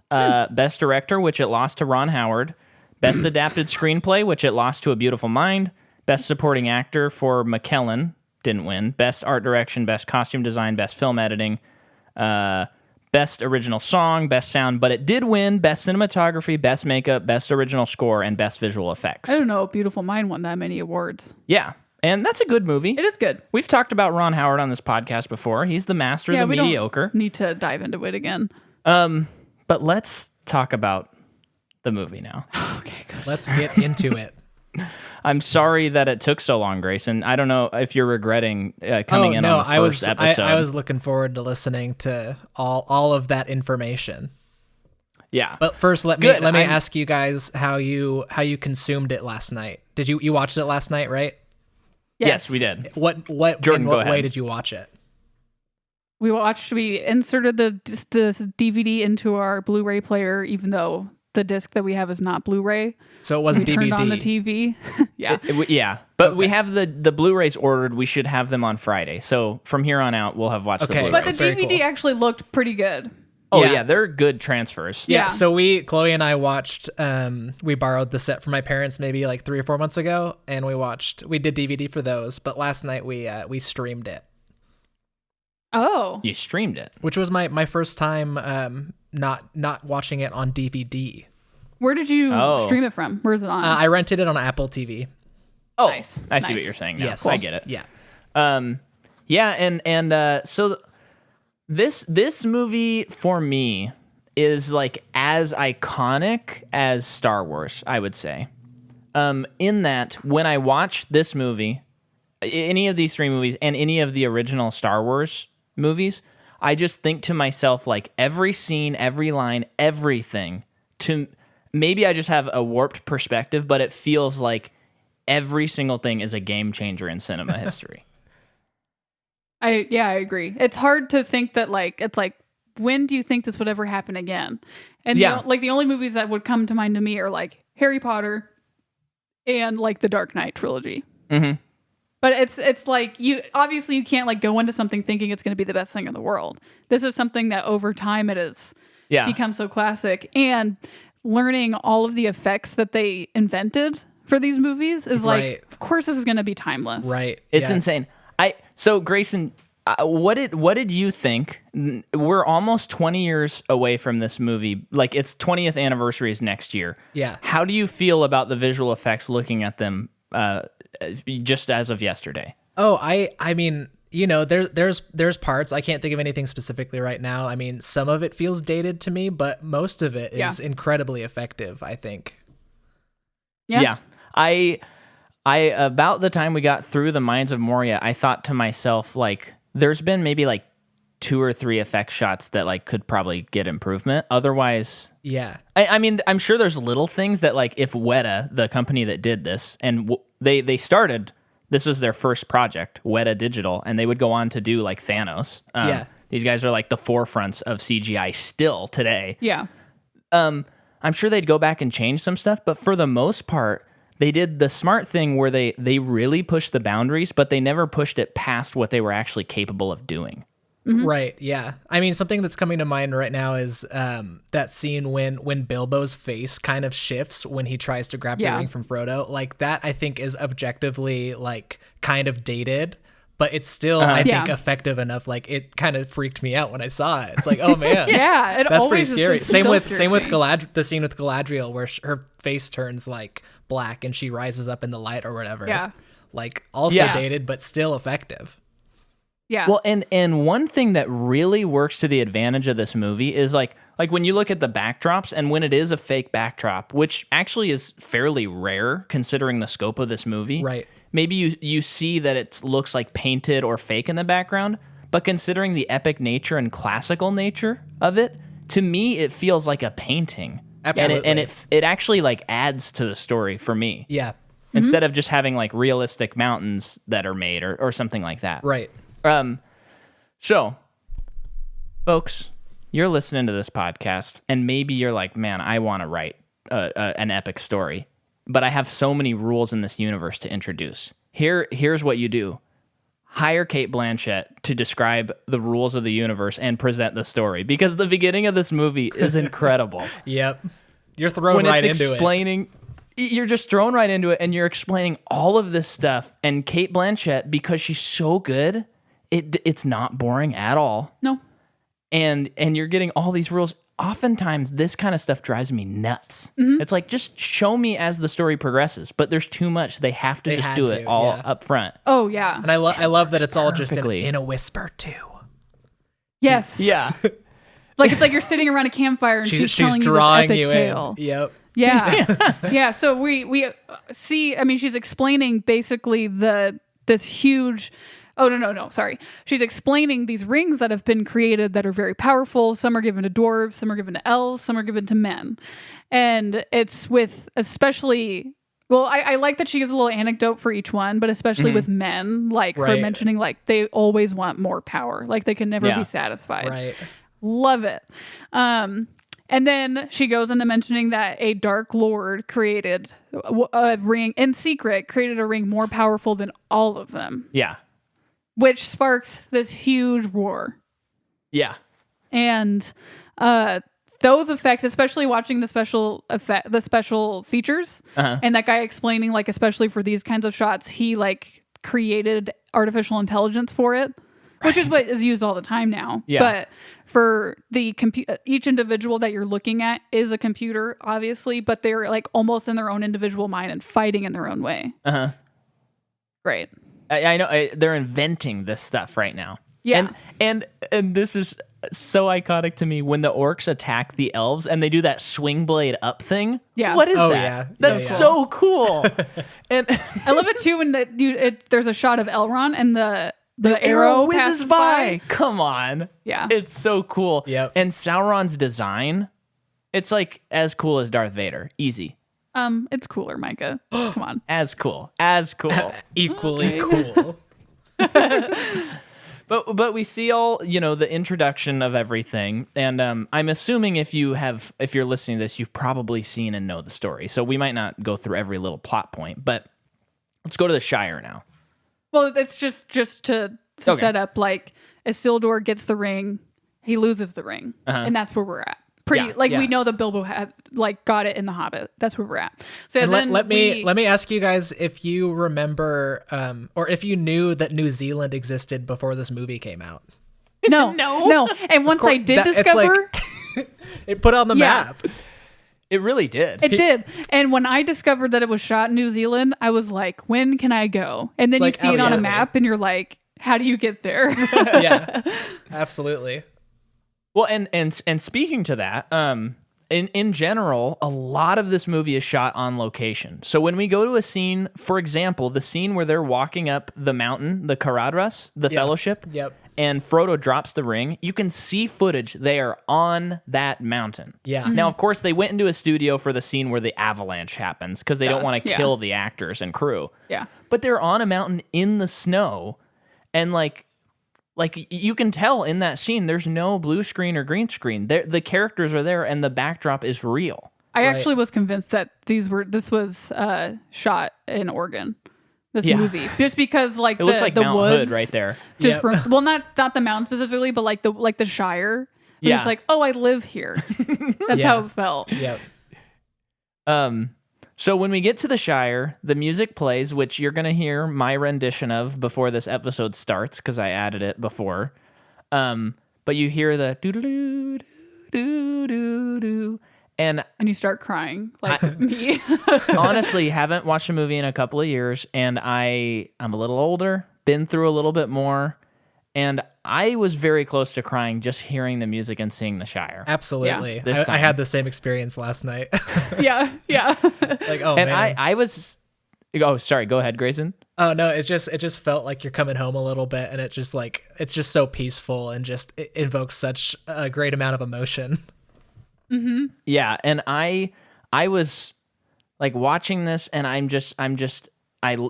Best Director, which it lost to Ron Howard. Best Adapted Screenplay, which it lost to A Beautiful Mind. Best Supporting Actor for McKellen, didn't win. Best art direction, best costume design, best film editing, best original song, best sound, but it did win best cinematography, best makeup, best original score, and best visual effects. I don't know if Beautiful Mind won that many awards. Yeah, and that's a good movie. It is good. We've talked about Ron Howard on this podcast before. He's the master of the mediocre. Don't need to dive into it again. But let's talk about the movie now. Okay, good. Let's get into it. I'm sorry that it took so long, Grayson. I don't know if you're regretting coming in on the first episode. I was looking forward to listening to all of that information. Yeah. But first, let me ask you guys how you consumed it last night. Did you watched it last night, right? Yes, we did. What Jordan, in go what ahead. way did you watch it? We inserted the DVD into our Blu-ray player, even though the disc that we have is not Blu-ray. So it wasn't we DVD. turned on the TV. Yeah. Yeah. But we have the Blu-rays ordered. We should have them on Friday. So from here on out, we'll have watched the Blu-rays. But the Very DVD cool. actually looked pretty good. Oh, Yeah. yeah. They're good transfers. Yeah, Yeah. so Chloe and I watched, we borrowed the set from my parents maybe like 3 or 4 months ago, and we did DVD for those, but last night we streamed it, Oh. You streamed it. which was my first time not watching it on DVD. Where did you Oh. stream it from? Where's it on? I rented it on Apple TV. Oh, Nice. I see Nice. what you're saying now. Yes. I get it. Yeah. Yeah, so this movie for me is like as iconic as Star Wars, I would say. In that when I watch this movie, any of these 3 movies and any of the original Star Wars movies, I just think to myself like every scene, every line, everything maybe I just have a warped perspective, but it feels like every single thing is a game changer in cinema history. I agree. It's hard to think that it's like, when do you think this would ever happen again? And Yeah. the only movies that would come to mind to me are like Harry Potter and like the Dark Knight trilogy. Mm-hmm. But it's like you can't like go into something thinking it's going to be the best thing in the world. This is something that over time it has become so classic, and learning all of the effects that they invented for these movies is like, Right. of course this is going to be timeless. Right. It's Yeah. insane. So Grayson, what did you think? We're almost 20 years away from this movie. Like its 20th anniversary is next year. Yeah. How do you feel about the visual effects looking at them just as of yesterday? Oh, I mean, there's parts. I can't think of anything specifically right now. I mean, some of it feels dated to me, but most of it is incredibly effective, I think. Yeah. I about the time we got through the Mines of Moria, I thought to myself, like, there's been maybe like 2 or 3 effect shots that like could probably get improvement. Otherwise, Yeah. I mean, I'm sure there's little things that like if Weta, the company that did this, and they started, this was their first project, Weta Digital, and they would go on to do like Thanos. These guys are like the forefronts of CGI still today. Yeah. I'm sure they'd go back and change some stuff, but for the most part, they did the smart thing where they really pushed the boundaries, but they never pushed it past what they were actually capable of doing. Mm-hmm. Right. Yeah. I mean, something that's coming to mind right now is that scene when Bilbo's face kind of shifts when he tries to grab the ring from Frodo. Like that, I think is objectively like kind of dated, but it's still I think effective enough. Like it kind of freaked me out when I saw it. It's like, oh man, Yeah. It that's pretty always scary. Is, Same with the scene with Galadriel. Galadriel where her face turns like black and she rises up in the light or whatever. Yeah. Like also dated, but still effective. Yeah. Well, and one thing that really works to the advantage of this movie is like when you look at the backdrops, and when it is a fake backdrop, which actually is fairly rare considering the scope of this movie. Right. Maybe you see that it looks like painted or fake in the background, but considering the epic nature and classical nature of it, to me it feels like a painting. Absolutely. And it actually like adds to the story for me. Yeah. Instead of just having like realistic mountains that are made or something like that. Right. So, folks, you're listening to this podcast, and maybe you're like, man, I want to write an epic story, but I have so many rules in this universe to introduce. Here's what you do. Hire Cate Blanchett to describe the rules of the universe and present the story, because the beginning of this movie is incredible. Yep. You're thrown right into it. you're just thrown right into it, and you're explaining all of this stuff. And Cate Blanchett, because she's so good, it's not boring at all. No. And you're getting all these rules. Oftentimes, this kind of stuff drives me nuts. It's like, just show me as the story progresses. But there's too much. They have to just do it all up front. Oh, yeah. And I love that it's all just perfectly. in a whisper, too. Yes. Yeah. Like, it's like you're sitting around a campfire and she's telling you this drawing epic you tale. in. Yep. Yeah. Yeah. So we see, I mean, she's explaining basically this huge, oh, no. Sorry. She's explaining these rings that have been created that are very powerful. Some are given to dwarves, some are given to elves, some are given to men. And it's with especially, well, I like that she gives a little anecdote for each one, but especially with men, like her mentioning, like, they always want more power. Like, they can never be satisfied. Right. Love it. And then she goes into mentioning that a Dark Lord created a ring in secret, created a ring more powerful than all of them. Yeah. Which sparks this huge war. Yeah. And those effects, especially watching the special features, and that guy explaining, like, especially for these kinds of shots, he like created artificial intelligence for it, which is what is used all the time now. Yeah. But for the each individual that you're looking at is a computer, obviously, but they're like almost in their own individual mind and fighting in their own way. Great. I know they're inventing this stuff right now. Yeah. And this is so iconic to me when the orcs attack the elves and they do that swing blade up thing. Yeah. What is that? Yeah. That's so cool. And I love it too when there's a shot of Elrond and the arrow whizzes passes by. Come on. Yeah. It's so cool. Yep. And Sauron's design, it's like as cool as Darth Vader. Easy. It's cooler, Micah. Come on. As cool. Equally cool. But we see all, the introduction of everything, and I'm assuming if you're listening to this, you've probably seen and know the story. So we might not go through every little plot point, but let's go to the Shire now. Well, it's just to set up, like, Isildur gets the ring, he loses the ring, and that's where we're at. We know that Bilbo had got it in The Hobbit. That's where we're at. So and then let me ask you guys if you remember or if you knew that New Zealand existed before this movie came out. No. And once I did discover, it put on the map. It really did. It did. And when I discovered that it was shot in New Zealand, I was like, when can I go? And then you see it on a map and you're like, how do you get there? Yeah, absolutely. Well, and speaking to that, in general, a lot of this movie is shot on location. So when we go to a scene, for example, the scene where they're walking up the mountain, the Caradhras, the Fellowship, and Frodo drops the ring, you can see footage. They are on that mountain. Yeah. Mm-hmm. Now, of course, they went into a studio for the scene where the avalanche happens because they don't want to kill the actors and crew. Yeah. But they're on a mountain in the snow, and like you can tell in that scene, there's no blue screen or green screen. The characters are there, and the backdrop is real. I actually was convinced that this was shot in Oregon. This movie, just because it looks like the Mount woods Hood right there. Just well, not the mountain specifically, but like the Shire. Yeah. It's like, oh, I live here. That's how it felt. Yep. So when we get to the Shire, the music plays, which you're going to hear my rendition of before this episode starts because I added it before. But you hear the doo-doo-doo, doo-doo-doo, and you start crying like me. Honestly, haven't watched a movie in a couple of years, and I'm a little older, been through a little bit more, and I was very close to crying just hearing the music and seeing the Shire. Absolutely. Yeah. I had the same experience last night. Yeah. Like, oh, and man. I was... Oh, sorry. Go ahead, Grayson. Oh, no, it just felt like you're coming home a little bit, and it's just so peaceful and just it invokes such a great amount of emotion. Mm-hmm. Yeah, and I was like watching this, and I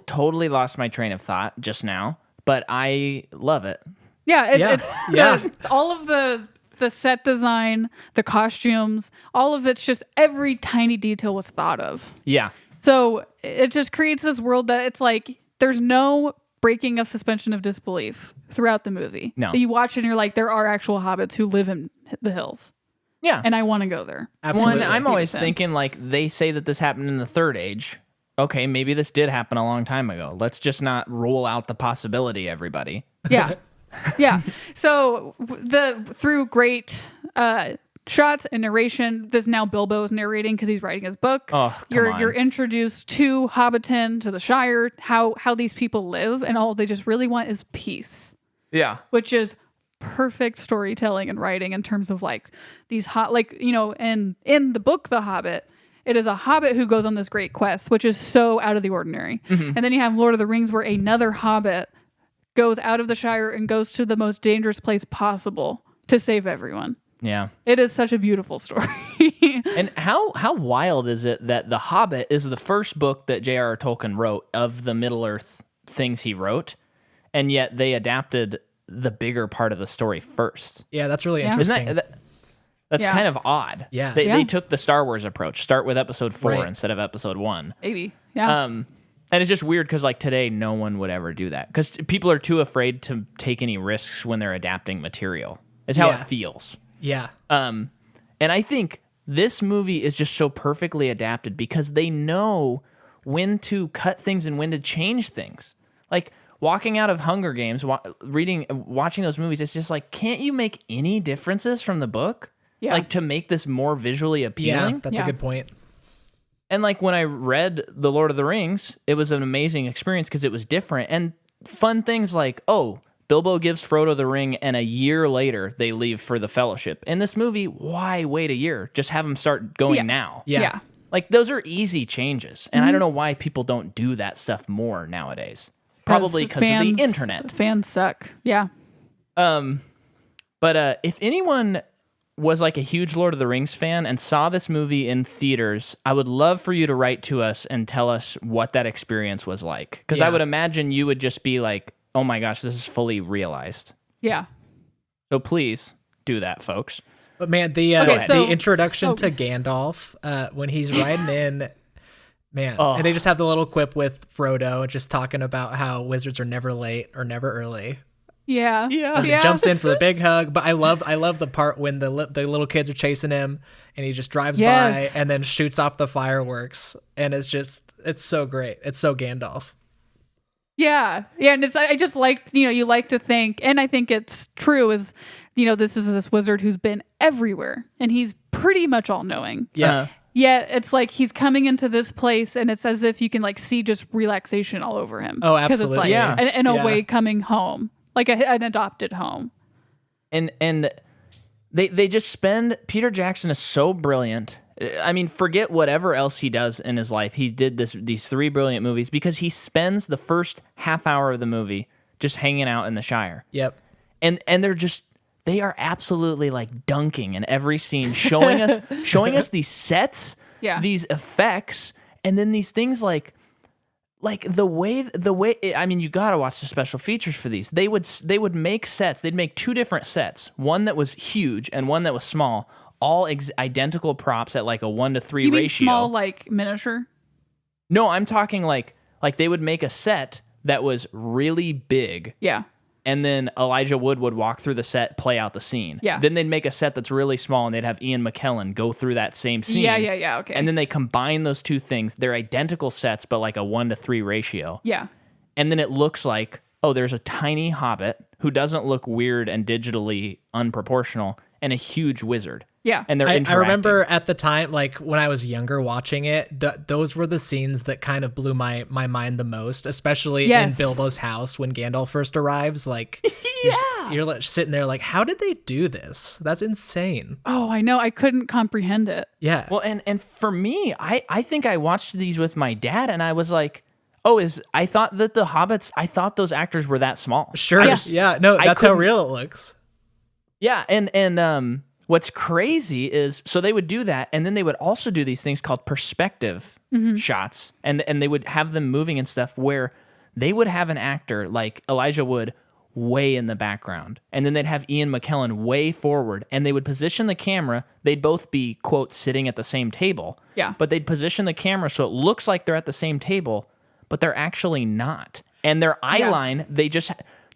totally lost my train of thought just now, but I love it. Yeah, it's all of the set design, the costumes, all of it's just every tiny detail was thought of. Yeah. So it just creates this world that it's like there's no breaking of suspension of disbelief throughout the movie. No. You watch it and you're like, there are actual hobbits who live in the hills. Yeah. And I want to go there. Absolutely. One, I'm always thinking, like, they say that this happened in the Third Age. Okay, maybe this did happen a long time ago. Let's just not rule out the possibility, everybody. Yeah. Yeah. So through great shots and narration, this now Bilbo's narrating because he's writing his book. Oh, come on. You're introduced to Hobbiton, to the Shire, how these people live, and all they just really want is peace. Yeah. Which is perfect storytelling and writing in terms of like these and in the book The Hobbit, it is a hobbit who goes on this great quest, which is so out of the ordinary. Mm-hmm. And then you have Lord of the Rings where another hobbit goes out of the Shire and goes to the most dangerous place possible to save everyone. Yeah. It is such a beautiful story. And how wild is it that The Hobbit is the first book that J.R.R. Tolkien wrote of the Middle-earth things he wrote, and yet they adapted the bigger part of the story first. Yeah, that's really Yeah. interesting. That's Yeah. kind of odd. Yeah. They took the Star Wars approach. Start with episode 4 Right. instead of episode 1. Maybe. Yeah. And it's just weird because like today, no one would ever do that because people are too afraid to take any risks when they're adapting material. Is how Yeah. it feels. Yeah. And I think this movie is just so perfectly adapted because they know when to cut things and when to change things. Like walking out of Hunger Games, watching those movies, it's just like, can't you make any differences from the book? Yeah. Like to make this more visually appealing? Yeah, that's Yeah. a good point. And like when I read The Lord of the Rings, it was an amazing experience because it was different and fun things like, oh, Bilbo gives Frodo the ring and a year later they leave for the Fellowship. In this movie, why wait a year? Just have them start going Yeah. now. Yeah. Like those are easy changes. And I don't know why people don't do that stuff more nowadays. Probably because of the internet. Fans suck. Yeah. But if anyone was like a huge Lord of the Rings fan and saw this movie in theaters, I would love for you to write to us and tell us what that experience was like. Because I Yeah. would imagine you would just be like, oh my gosh, this is fully realized. Yeah. So please do that, folks. But man, the Okay, so- the introduction to Gandalf when he's riding in, man, Oh. and they just have the little quip with Frodo just talking about how wizards are never late or never early. Yeah. Yeah. And he jumps in for the big hug, but I love the part when the little kids are chasing him and he just drives Yes. by and then shoots off the fireworks, and it's so great. It's so Gandalf. Yeah. Yeah. And I just like, you like to think, and I think it's true, is, this is this wizard who's been everywhere and he's pretty much all knowing. Yeah. Yet it's like he's coming into this place and it's as if you can like see just relaxation all over him. Oh, 'Cause it's like, absolutely. Yeah. in a Yeah. way coming home, like an adopted home. And they just spend, Peter Jackson is so brilliant. I mean, forget whatever else he does in his life. He did these 3 brilliant movies because he spends the first half hour of the movie just hanging out in the Shire. Yep. And they are absolutely like dunking in every scene, showing us these sets, Yeah. these effects, and then these things like the way I mean, you got to watch the special features for these. They would make sets. They'd make 2 different sets, one that was huge and one that was small, all identical props at like a 1-to-3 You mean ratio. small, like miniature? No, I'm talking like they would make a set that was really big. Yeah. And then Elijah Wood would walk through the set, play out the scene. Yeah. Then they'd make a set that's really small, and they'd have Ian McKellen go through that same scene. Yeah. Okay. And then they combine those 2 things. They're identical sets, but like a 1-to-3 ratio. yeah. And then it looks like, oh, there's a tiny hobbit who doesn't look weird and digitally unproportional, and a huge wizard. Yeah. And they're I interacting. remember at the time, like when I was younger watching it, those were the scenes that kind of blew my mind the most, especially in Yes. Bilbo's house when Gandalf first arrives. Like, Yeah. you're like sitting there like, how did they do this? That's insane. Oh, I know. I couldn't comprehend it. Yeah. Well, and for me, I think I watched these with my dad, and I was like, I thought that the hobbits, I thought those actors were that small. Sure. I Yeah. just- No, I that's how couldn't- real it looks. Yeah, and what's crazy is, so they would do that, and then they would also do these things called perspective shots, and they would have them moving and stuff where they would have an actor like Elijah Wood way in the background, and then they'd have Ian McKellen way forward, and they would position the camera. They'd both be, quote, sitting at the same table. Yeah. But they'd position the camera so it looks like they're at the same table, but they're actually not. And their eye Yeah. line,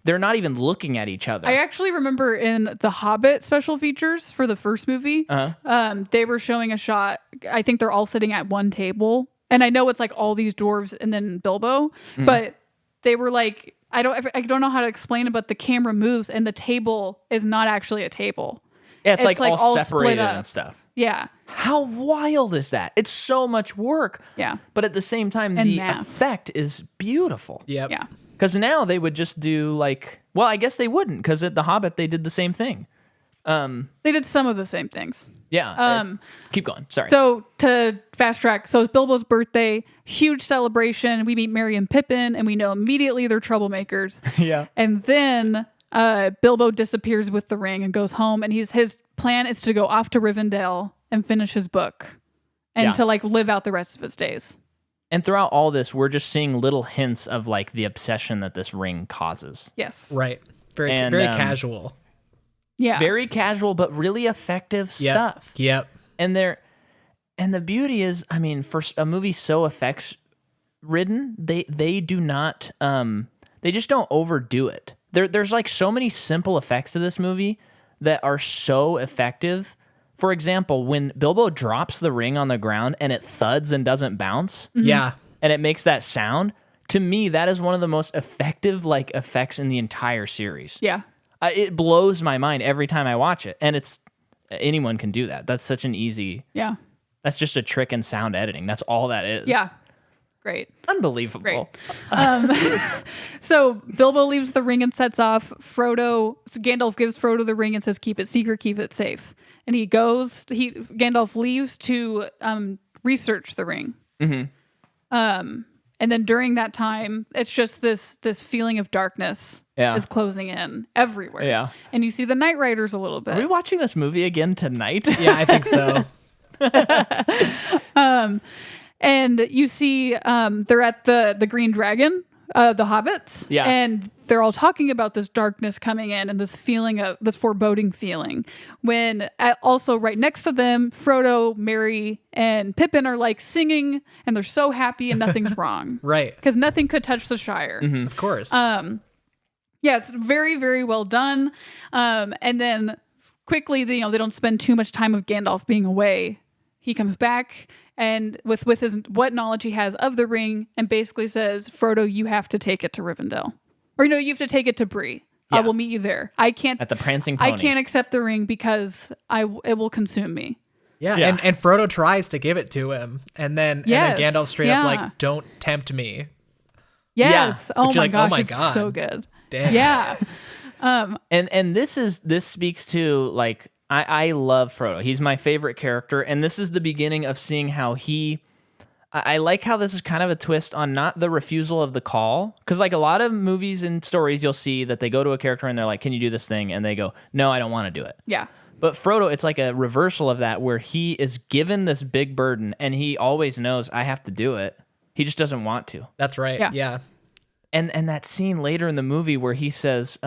they're not even looking at each other. I actually remember in the Hobbit special features for the first movie, they were showing a shot. I think they're all sitting at one table. And I know it's like all these dwarves and then Bilbo, but they were like, I don't know how to explain it, but the camera moves and the table is not actually a table. Yeah, it's like all separated and stuff. Yeah. How wild is that? It's so much work. Yeah. But at the same time, And the math. effect is beautiful. Yep. Yeah. Because now they would just do like, well, I guess they wouldn't, because at The Hobbit, they did the same thing. They did some of the same things. Yeah. Keep going. Sorry. So to fast track, so it's Bilbo's birthday, huge celebration. We meet Merry and Pippin, and we know immediately they're troublemakers. Yeah. And then Bilbo disappears with the ring and goes home, and his plan is to go off to Rivendell and finish his book and to like live out the rest of his days. And throughout all this, we're just seeing little hints of like the obsession that this ring causes. Yes. Right. Very casual. Yeah. Very casual, but really effective stuff. Yep. And the beauty is, I mean, for a movie so effects ridden, they do not they just don't overdo it. There's like so many simple effects to this movie that are so effective. For example, when Bilbo drops the ring on the ground and it thuds and doesn't bounce, Yeah. and it makes that sound, to me that is one of the most effective like effects in the entire series. Yeah. It blows my mind every time I watch it, and anyone can do that. That's such an easy. Yeah. That's just a trick in sound editing. That's all that is. Yeah. Great. Unbelievable. Great. So Bilbo leaves the ring and sets off. Gandalf gives Frodo the ring and says, keep it secret, keep it safe. And Gandalf leaves to research the ring. Mm-hmm. And then during that time, it's just this feeling of darkness is closing in everywhere. Yeah. And you see the Night Riders a little bit. Are we watching this movie again tonight? Yeah, I think so. And you see they're at the Green Dragon, the hobbits. Yeah. And they're all talking about this darkness coming in and this feeling of this foreboding feeling. When also right next to them, Frodo, Merry, and Pippin are like singing and they're so happy and nothing's wrong. Right. Because nothing could touch the Shire. Mm-hmm. Of course. Yes, very, very well done. And then quickly, they don't spend too much time of Gandalf being away. He comes back and with his what knowledge he has of the ring and basically says, Frodo, you have to take it to Rivendell. Or no, you have to take it to Bree. Yeah. I will meet you there. I can't At the Prancing Pony. I can't accept the ring because it will consume me. Yeah. And Frodo tries to give it to him. And then Gandalf straight up like, don't tempt me. Yes. Yeah. Oh my gosh, oh my it's God. so good. Damn. Yeah. And this speaks to like I love Frodo. He's my favorite character, and this is the beginning of seeing how I like how this is kind of a twist on not the refusal of the call, because like a lot of movies and stories you'll see that they go to a character and they're like, can you do this thing? And they go, no, I don't want to do it. Yeah. But Frodo, it's like a reversal of that, where he is given this big burden and he always knows I have to do it. He just doesn't want to. That's right. Yeah. And that scene later in the movie where he says,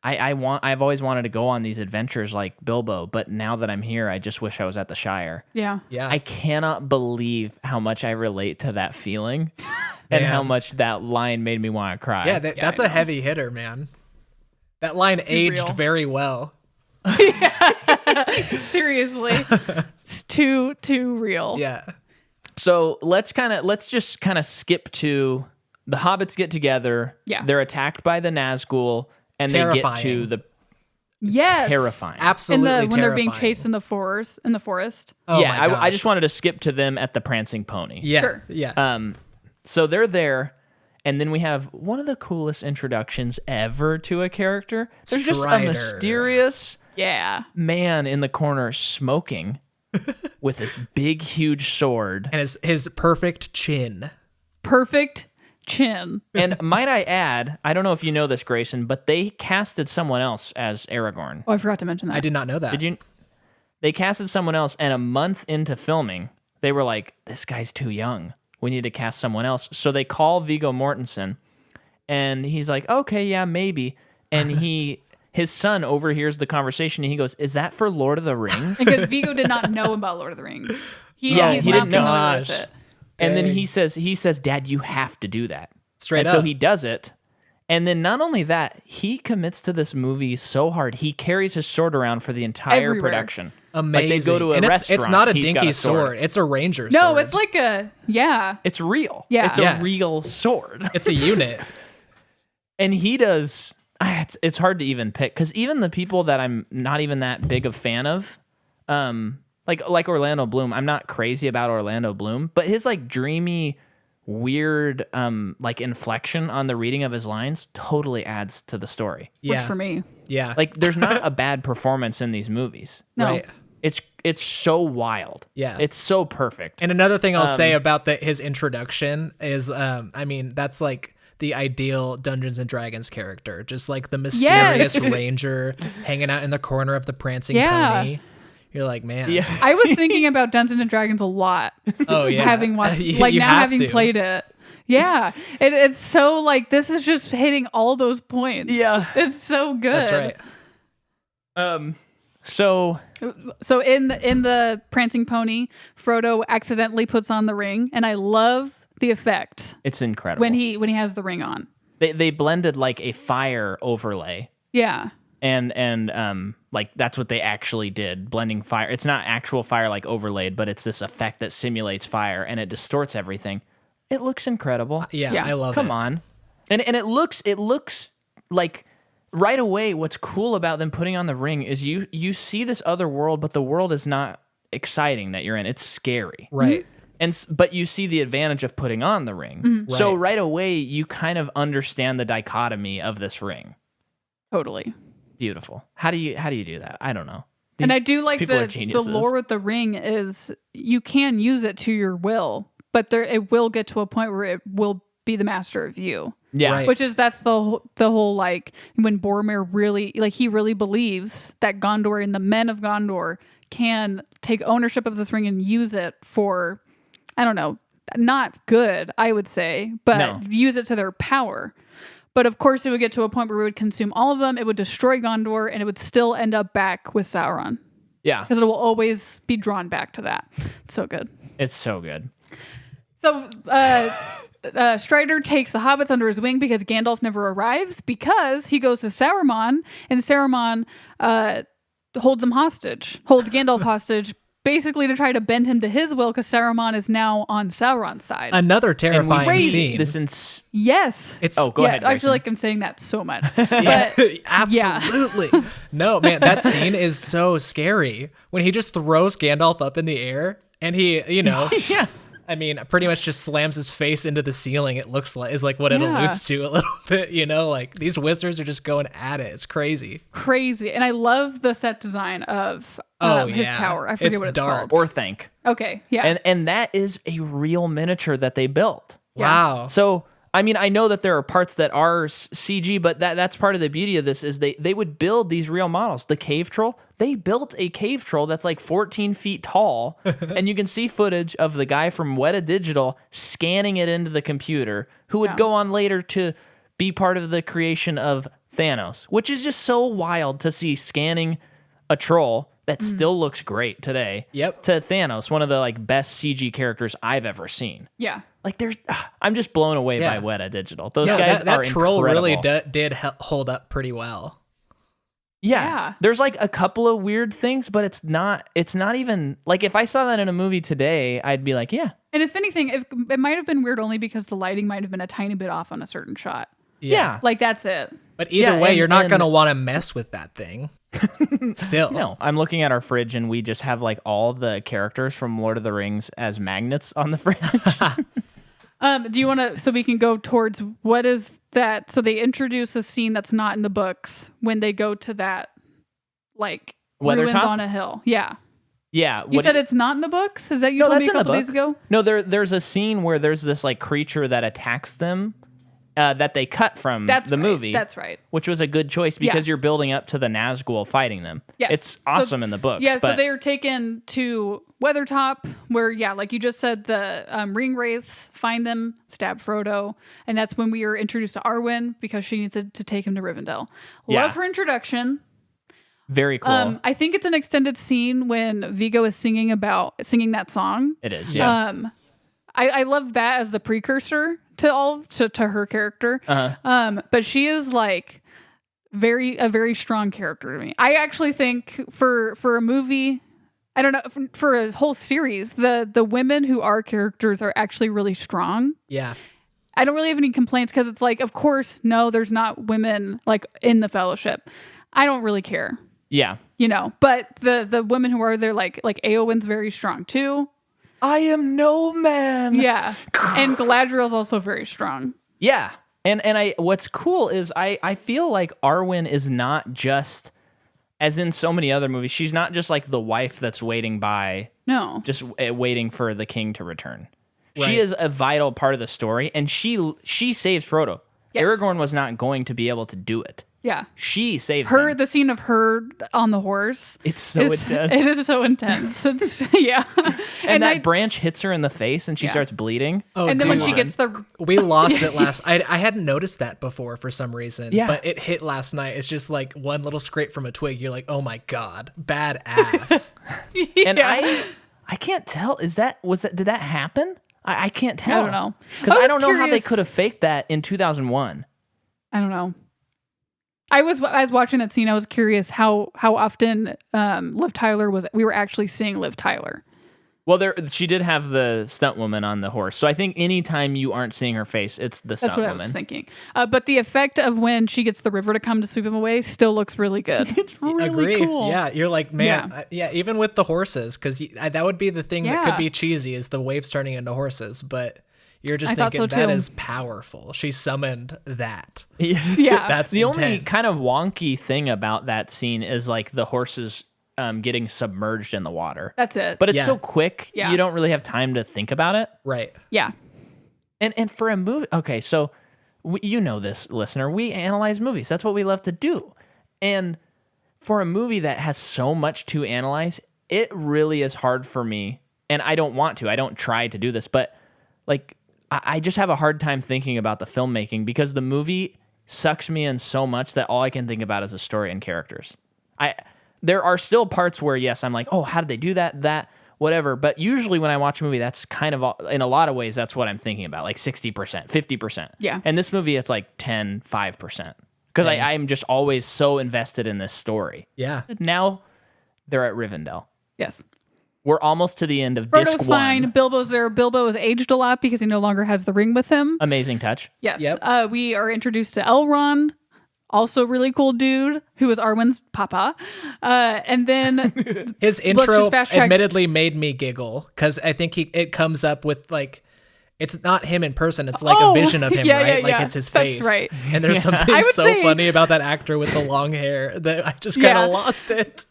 I've always wanted to go on these adventures like Bilbo, but now that I'm here, I just wish I was at the Shire. Yeah. Yeah. I cannot believe how much I relate to that feeling and how much that line made me want to cry. Yeah, that's a heavy hitter, man. That line aged very well. Seriously. It's too real. Yeah. So let's just kind of skip to the hobbits get together. Yeah. They're attacked by the Nazgul. And Terrifying. they get to the terrifying. Absolutely when terrifying. they're being chased in the forest. Oh yeah, my gosh. I just wanted to skip to them at the Prancing Pony. Yeah. Sure. Yeah. So they're there, and then we have one of the coolest introductions ever to a character. There's just a Strider. mysterious man in the corner smoking with his big, huge sword. And his perfect chin. Perfect chin. And might I add, I don't know if you know this, Grayson, but they casted someone else as Aragorn. Oh, I forgot to mention that. I did not know that. Did you? They casted someone else, and a month into filming, they were like, this guy's too young. We need to cast someone else. So they call Viggo Mortensen, and he's like, okay, yeah, maybe. And his son overhears the conversation, and he goes, is that for Lord of the Rings? Because Viggo did not know about Lord of the Rings. He's he not didn't know. familiar with it. And then he says, Dad, you have to do that. Straight and up. so he does it, And then not only that, he commits to this movie so hard. He carries his sword around for the entire Everywhere. production. Amazing. Like they go to a and restaurant. It's not a he's got dinky a sword. It's a ranger No, sword. it's like It's real. Yeah. It's a real sword. It's a unit. And he does. It's hard to even pick because even the people that I'm not even that big a fan of, like Orlando Bloom, I'm not crazy about Orlando Bloom, but his like dreamy, weird, like inflection on the reading of his lines totally adds to the story. works for me. Yeah. Like there's not a bad performance in these movies. No. Right. It's so wild. Yeah. It's so perfect. And another thing I'll say about his introduction is, I mean, that's like the ideal Dungeons and Dragons character, just like the mysterious ranger hanging out in the corner of the prancing pony. You're like, man. Yeah. I was thinking about Dungeons and Dragons a lot. Oh yeah. Having watched, You now have having to. played it. Yeah. It's so like, this is just hitting all those points. Yeah. It's so good. That's right. So So in the prancing pony, Frodo accidentally puts on the ring, and I love the effect it's incredible. when he has the ring on. They blended like a fire overlay. Yeah. And like that's what they actually did, blending fire. It's not actual fire like overlaid, but it's this effect that simulates fire and it distorts everything. It looks incredible. Yeah, I love it. Come on. And it looks like right away what's cool about them putting on the ring is you see this other world, but the world is not exciting that you're in. It's scary. Right. But you see the advantage of putting on the ring. Mm-hmm. So right away you kind of understand the dichotomy of this ring. Totally. Beautiful. How do you do that? I don't know. And I do like people are the geniuses. lore with the ring is you can use it to your will, but it will get to a point where it will be the master of you. Yeah. Right. Which is that's the whole like when Boromir really like he really believes that Gondor and the men of Gondor can take ownership of this ring and use it for, I don't know, not good, I would say, but use it to their power. But of course, it would get to a point where it would consume all of them. It would destroy Gondor, and it would still end up back with Sauron. Yeah. Because it will always be drawn back to that. It's so good. It's so good. So Strider takes the hobbits under his wing because Gandalf never arrives because he goes to Saruman, and Saruman holds Gandalf hostage, basically to try to bend him to his will because Saruman is now on Sauron's side. Another terrifying scene. Yes. Go ahead, I Grayson. feel like I'm saying that so much. Yeah, But absolutely. No, man, that scene is so scary when he just throws Gandalf up in the air and he, Yeah. I mean, pretty much just slams his face into the ceiling. It looks like is like what it alludes to a little bit, like these wizards are just going at it. It's crazy. And I love the set design of his tower. I forget what it's called. Orthanc. Okay, yeah. And that is a real miniature that they built. Wow. So, I mean, I know that there are parts that are CG, but that's part of the beauty of this is they would build these real models. The cave troll, they built a cave troll that's like 14 feet tall, and you can see footage of the guy from Weta Digital scanning it into the computer, who would go on later to be part of the creation of Thanos, which is just so wild to see scanning a troll that still looks great today. Yep. To Thanos, one of the like best CG characters I've ever seen. Yeah. Like I'm just blown away by Weta Digital. Those guys that are troll incredible. really did hold up pretty well. Yeah. There's like a couple of weird things, but it's not even like if I saw that in a movie today, I'd be like, yeah. And if anything, it might have been weird only because the lighting might have been a tiny bit off on a certain shot. Yeah. Like that's it. But either way, you're not and- going to want to mess with that thing. Still. No, I'm looking at our fridge and we just have like all the characters from Lord of the Rings as magnets on the fridge. Do you want to, so we can go towards what is that? So they introduce a scene that's not in the books when they go to that, like, ruins Weathertop? on a hill. Yeah. Yeah. You said it's not in the books? Is that you No, told me that's a in the couple days book. ago? No, there's a scene where there's this like creature that attacks them that they cut from the movie. That's right. Which was a good choice because you're building up to the Nazgul fighting them. Yes. It's awesome in the books. Yeah, but so they are taken to Weathertop, where, like you just said, the ring wraiths find them, stab Frodo, and that's when we are introduced to Arwen because she needs to take him to Rivendell. Love her introduction. Very cool. I think it's an extended scene when Viggo is singing that song. It is, yeah. I love that as the precursor to her character. But she is like a very strong character to me. I actually think for a movie, I don't know, for a whole series, the women who are characters are actually really strong. Yeah. I don't really have any complaints because it's like, of course, no, there's not women like in the Fellowship. I don't really care. Yeah. But the women who are there, like Eowyn's very strong too. I am no man. Yeah. And Galadriel's also very strong. Yeah. And what's cool is I feel like Arwen is not just, as in so many other movies, she's not just like the wife that's waiting by. No. Just waiting for the king to return. Right. She is a vital part of the story, and she saves Frodo. Yes. Aragorn was not going to be able to do it. Yeah. She saves her. him. The scene of her on the horse. It's so intense. It is so intense. It's yeah. and that branch hits her in the face, and she starts bleeding. Oh, and then dude. when she gets the we lost it last. I hadn't noticed that before for some reason. Yeah. But it hit last night. It's just like one little scrape from a twig. You're like, oh my god, badass. And I can't tell. Did that happen? I can't tell. I don't know. Because I don't know how they curious. could have faked that in 2001. I don't know. I was watching that scene. I was curious how often Liv Tyler we were actually seeing Liv Tyler. Well, she did have the stunt woman on the horse, so I think anytime you aren't seeing her face, it's the stunt That's what woman. I was thinking. But the effect of when she gets the river to come to sweep him away still looks really good. It's really Agree. cool. Yeah, you're like, man, even with the horses, because that would be the thing that could be cheesy is the waves turning into horses, but you're just thinking that is powerful. She summoned that. Yeah. That's the intense. only kind of wonky thing about that scene is like the horses getting submerged in the water. That's it. But it's so quick, Yeah. you don't really have time to think about it. Right. Yeah. And for a movie, okay, so you know this, listener, we analyze movies. That's what we love to do. And for a movie that has so much to analyze, it really is hard for me. And I don't want to. I don't try to do this, but like I just have a hard time thinking about the filmmaking because the movie sucks me in so much that all I can think about is the story and characters. There are still parts where, yes, I'm like, oh, how did they do that, whatever. But usually when I watch a movie, that's kind of, in a lot of ways, that's what I'm thinking about, like 60%, 50%. Yeah. And this movie, it's like 10, 5%. Because I'm just always so invested in this story. Yeah. Now they're at Rivendell. Yes. We're almost to the end of disc Frodo's one. fine. Bilbo's there. Bilbo has aged a lot because he no longer has the ring with him. Amazing touch. Yes. Yep. We are introduced to Elrond, also really cool dude, who is Arwen's papa. And then His let's intro just fast track. admittedly made me giggle because I think it comes up with like, it's not him in person. It's like a vision of him, right? Like it's his face. That's right. And there's something I would so say- funny about that actor with the long hair that I just kind of lost it.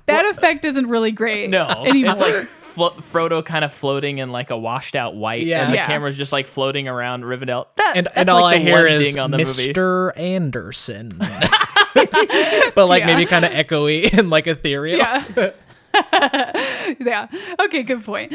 That effect isn't really great. No. anymore. It's like Frodo kind of floating in like a washed out white, Yeah. and the Yeah. camera's just like floating around Rivendell. And That's all like I the hear one is ding on the movie. Mr. Anderson. But like maybe kind of echoey and like ethereal. Yeah. Yeah. Okay, good point.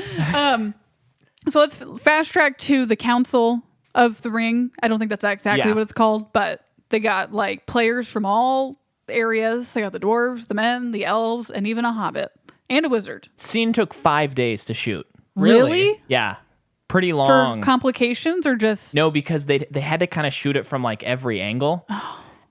So let's fast track to the Council of the Ring. I don't think that's exactly Yeah. what it's called, but they got like players from all areas. They got the dwarves, the men, the elves, and even a hobbit and a wizard. Scene took 5 days to shoot. Really? Yeah. Pretty For long. complications or just No, because they had to kind of shoot it from like every angle.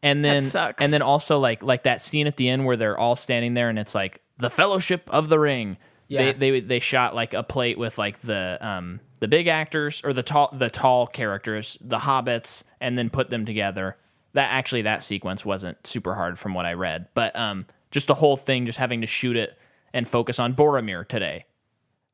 And then that sucks. and then also like that scene at the end where they're all standing there and it's like the Fellowship of the Ring. Yeah. They shot like a plate with like the big actors or the tall characters, the hobbits, and then put them together. That sequence wasn't super hard from what I read, but just the whole thing, just having to shoot it and focus on Boromir today,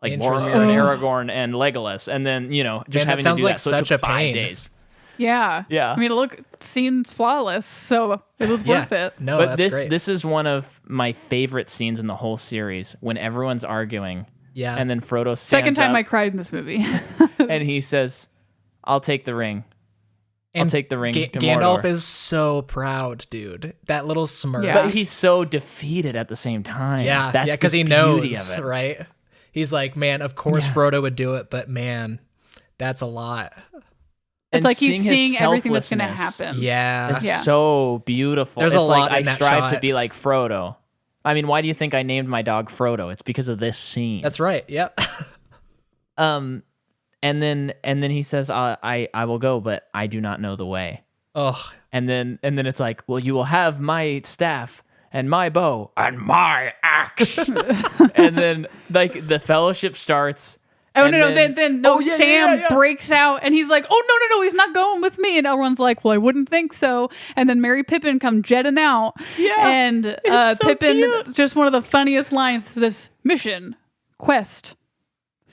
like Interesting. Boromir and Aragorn and Legolas, and then just Man, having that to sounds do like that. So such it took a 5 pain. days. Yeah. Yeah. I mean, scene's flawless, so it was worth it. No, But that's great. this is one of my favorite scenes in the whole series when everyone's arguing. Yeah. And then Frodo stands Second time up I cried in this movie. and he says, "I'll take the ring. I'll take the ring to Gandalf Mordor." is so proud, dude. That little smirk. Yeah. But he's so defeated at the same time. Yeah, That's because the he beauty knows, of it. right? He's like, man, of course Frodo would do it, but man, that's a lot. It's like he's his seeing everything that's going to selflessness. happen. Yeah. It's Yeah. so beautiful. There's it's a lot like I in that strive to shot. be like Frodo. I mean, why do you think I named my dog Frodo? It's because of this scene. That's right. Yep. And And then he says, I will go, but I do not know the way. Oh, And then it's like, well, you will have my staff and my bow and my axe. And then like the fellowship starts. Oh, and then Sam breaks out and he's like, oh, no, he's not going with me. And everyone's like, well, I wouldn't think so. And then Mary Pippin come jetting out. Yeah. And so Pippin, cute. just one of the funniest lines to this mission, quest,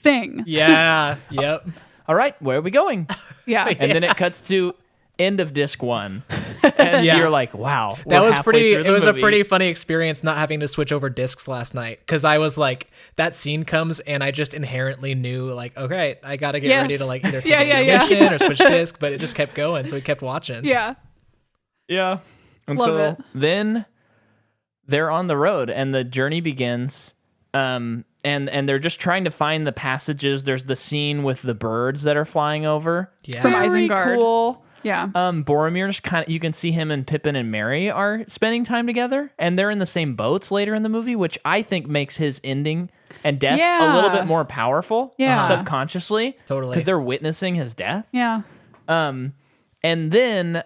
thing. yeah. Yep. All right, where are we going? Yeah. And then it cuts to end of disc 1. And Yeah. you're like, wow. That we're was halfway pretty. through the It was movie. a pretty funny experience not having to switch over discs last night because I was like, that scene comes and I just inherently knew like, okay, I got to get Yes. ready to like either take Yeah, an yeah, yeah. intermission or switch disc, but it just kept going, so we kept watching. Yeah. Yeah. And Love so it. then they're on the road and the journey begins. And they're just trying to find the passages. There's the scene with the birds that are flying over. Yeah. From Very Isengard. cool. Yeah. Boromir's kind of, you can see him and Pippin and Merry are spending time together, and they're in the same boats later in the movie, which I think makes his ending and death a little bit more powerful, Yeah. subconsciously, Totally. because they're witnessing his death. Yeah. And then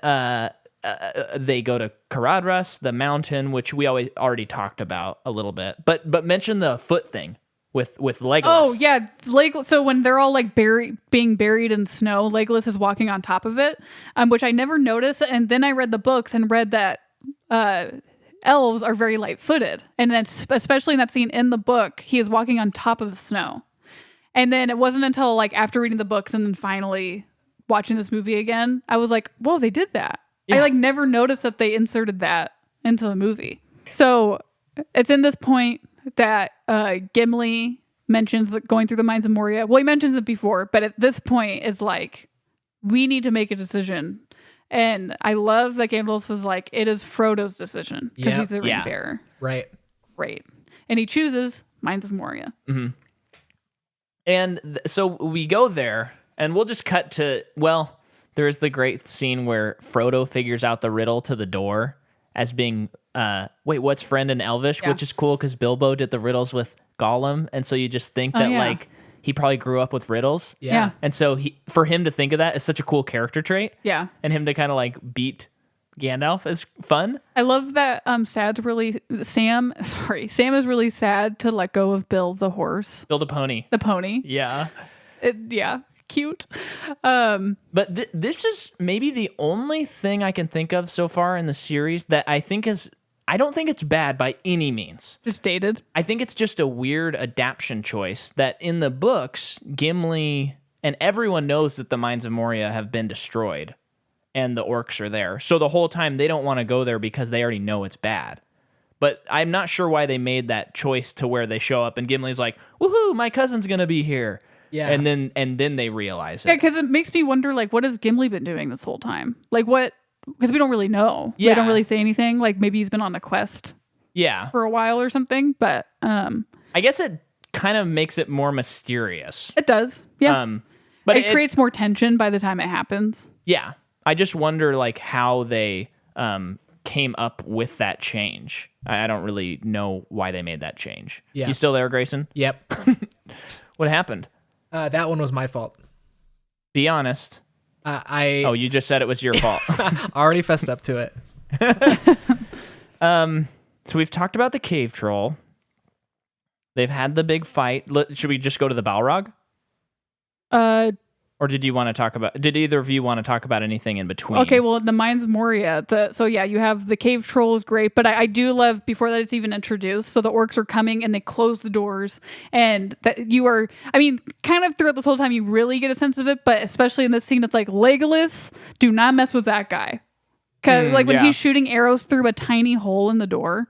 they go to Caradhras, the mountain, which we already talked about a little bit, but mention the foot thing with Legolas. Oh yeah, so when they're all like being buried in snow, Legolas is walking on top of it, which I never noticed. And then I read the books and read that elves are very light-footed, and that's especially in that scene in the book, he is walking on top of the snow. And then it wasn't until like after reading the books and then finally watching this movie again, I was like, whoa, they did that. Yeah. I like never noticed that they inserted that into the movie. So it's in this point that Gimli mentions going through the mines of Moria. Well, he mentions it before, but at this point is like, we need to make a decision. And I love that Gandalf was like, it is Frodo's decision because Yep. he's the ring Yeah. bearer. Right. Right. And he chooses Mines of Moria. And so we go there, and we'll just cut to, well, there's the great scene where Frodo figures out the riddle to the door as being, what's friend in Elvish, Yeah. which is cool because Bilbo did the riddles with Gollum, and so you just think that, yeah. like, he probably grew up with riddles. Yeah. And so for him to think of that is such a cool character trait. Yeah. And him to kind of, like, beat Gandalf is fun. I love that Sam is really sad to let go of Bill the horse, Build a pony. the pony. Yeah. Cute. But this is maybe the only thing I can think of so far in the series that I don't think it's bad by any means. Just dated. I think it's just a weird adaptation choice that in the books, Gimli and everyone knows that the Mines of Moria have been destroyed and the orcs are there. So the whole time they don't want to go there because they already know it's bad. But I'm not sure why they made that choice to where they show up and Gimli's like, woohoo, my cousin's going to be here. Yeah. And then they realize it. Yeah, because it makes me wonder, like, what has Gimli been doing this whole time? Like, what? Because we don't really know. Yeah. They don't really say anything. Like, maybe he's been on a quest Yeah. for a while or something. But I guess it kind of makes it more mysterious. it does. Yeah. But it creates more tension by the time it happens. Yeah. I just wonder like how they came up with that change. I don't really know why they made that change. Yeah. You still there, Grayson? Yep. What happened? That one was my fault. Be honest. I Oh, you just said it was your fault. already fessed up to it. So we've talked about the cave troll. They've had the big fight. Should we just go to the Balrog? Or did either of you want to talk about anything in between? Okay, well, the Mines of Moria. You have the cave troll is great, but I do love before that it's even introduced. So the orcs are coming and they close the doors, and that kind of throughout this whole time you really get a sense of it, but especially in this scene, it's like Legolas, do not mess with that guy, because when yeah. he's shooting arrows through a tiny hole in the door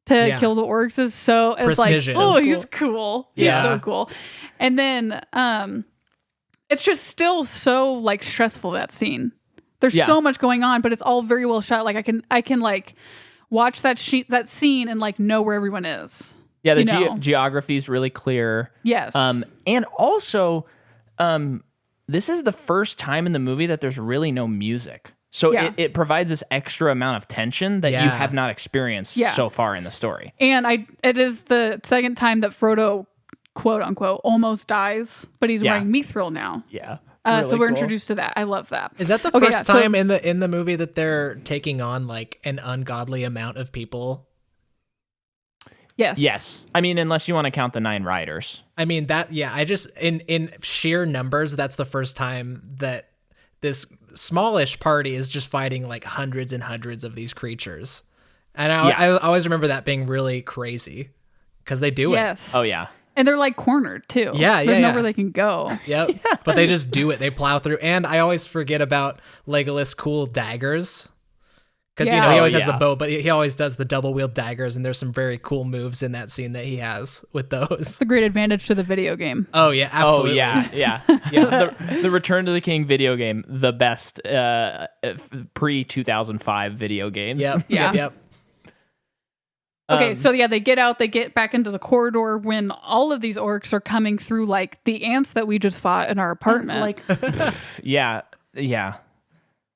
to kill the orcs is so it's Precision. like, oh, So he's cool, Yeah. he's so cool, and then it's just still so like stressful, that scene. There's so much going on, but it's all very well shot. Like I can like watch that scene and like know where everyone is. Yeah, the you know? geography is really clear. Yes. And also, this is the first time in the movie that there's really no music. So Yeah. it provides this extra amount of tension that you Yeah. have not experienced Yeah. so far in the story. And it is the second time that Frodo quote unquote almost dies, but he's Yeah. wearing mithril now. Yeah. So Really we're cool. introduced to that. I love that. Is that the Okay, first yeah, so- time in the movie that they're taking on like an ungodly amount of people? Yes. Yes. I mean, unless you want to count the 9 riders. I mean I just in sheer numbers, that's the first time that this smallish party is just fighting like hundreds and hundreds of these creatures. And I always remember that being really crazy because they do it. Yes. Oh, yeah. And they're like cornered too. Yeah, There's yeah. nowhere they can go. Yep. But they just do it. They plow through. And I always forget about Legolas' cool daggers. Because, Yeah. he always Oh, has the yeah. bow, but he always does the double wield daggers. And there's some very cool moves in that scene that he has with those. It's a great advantage to the video game. Oh, yeah. Absolutely. Oh, yeah. The Return to the King video game, the best pre-2005 video games. Yep. Yeah. Yep. Okay, so yeah, they get out, they get back into the corridor when all of these orcs are coming through like the ants that we just fought in our apartment. Like, yeah.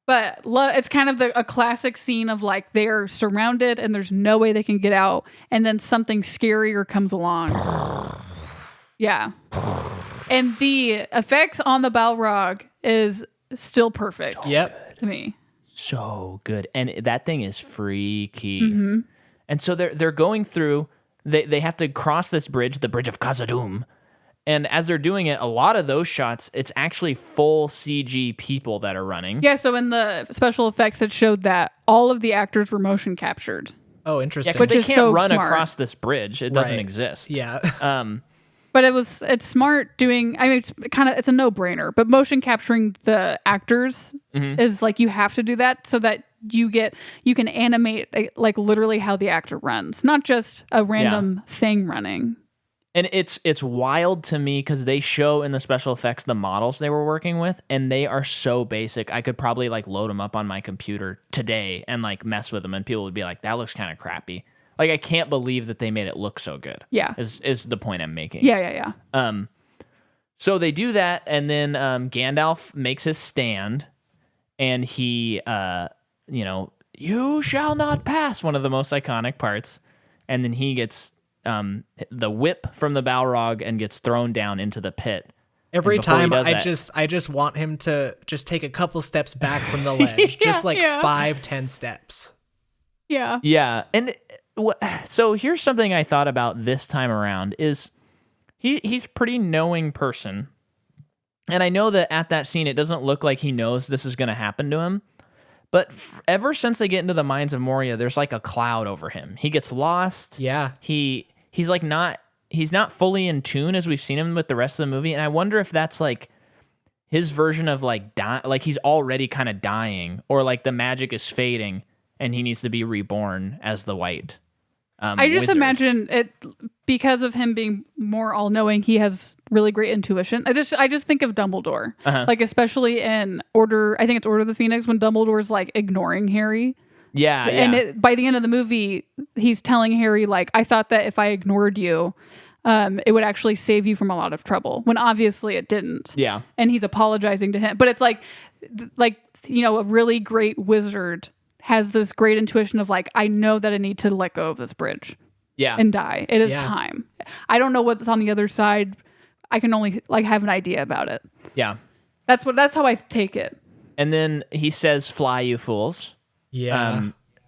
But it's kind of a classic scene of like they're surrounded and there's no way they can get out, and then something scarier comes along. Yeah. And the effects on the Balrog is still perfect Yep. to me. So good. And that thing is freaky. And so they're going through, they have to cross this bridge, the Bridge of Khazad-dûm. And as they're doing it, a lot of those shots, it's actually full CG people that are running. Yeah, so in the special effects, it showed that all of the actors were motion captured. Oh, Yeah, interesting. because they is can't so run smart. across this bridge. It doesn't Right. exist. Yeah. But it's smart doing, I mean, it's a no-brainer, but motion capturing the actors is like, you have to do that so that you can animate like literally how the actor runs, not just a random thing running. And it's wild to me because they show in the special effects the models they were working with, and they are so basic. I could probably like load them up on my computer today and like mess with them, and people would be like, "That looks kind of crappy." Like, I can't believe that they made it look so good. Yeah. is the point I'm making. Yeah. So they do that, and then Gandalf makes his stand, and he, you shall not pass, one of the most iconic parts, and then he gets the whip from the Balrog and gets thrown down into the pit. Every And before he time does I just want him to just take a couple steps back from the ledge, just like 5-10 steps. Yeah. Yeah, and so here's something I thought about this time around is he's a pretty knowing person, and I know that at that scene it doesn't look like he knows this is going to happen to him, but ever since they get into the Mines of Moria, there's like a cloud over him. He gets lost. Yeah. He's like he's not fully in tune as we've seen him with the rest of the movie, and I wonder if that's like his version of like like he's already kind of dying, or like the magic is fading and he needs to be reborn as the white. I just wizard. imagine it because of him being more all-knowing. He has really great intuition. I just think of Dumbledore, like especially in Order. I think it's Order of the Phoenix when Dumbledore's like ignoring Harry. Yeah, And by the end of the movie, he's telling Harry, like, I thought that if I ignored you, it would actually save you from a lot of trouble, when obviously it didn't. Yeah. And he's apologizing to him. But it's like, a really great wizard has this great intuition of, like, I know that I need to let go of this bridge Yeah. and die. It is Yeah. time. I don't know what's on the other side. I can only, like, have an idea about it. Yeah. That's how I take it. And then he says, "Fly, you fools." Yeah.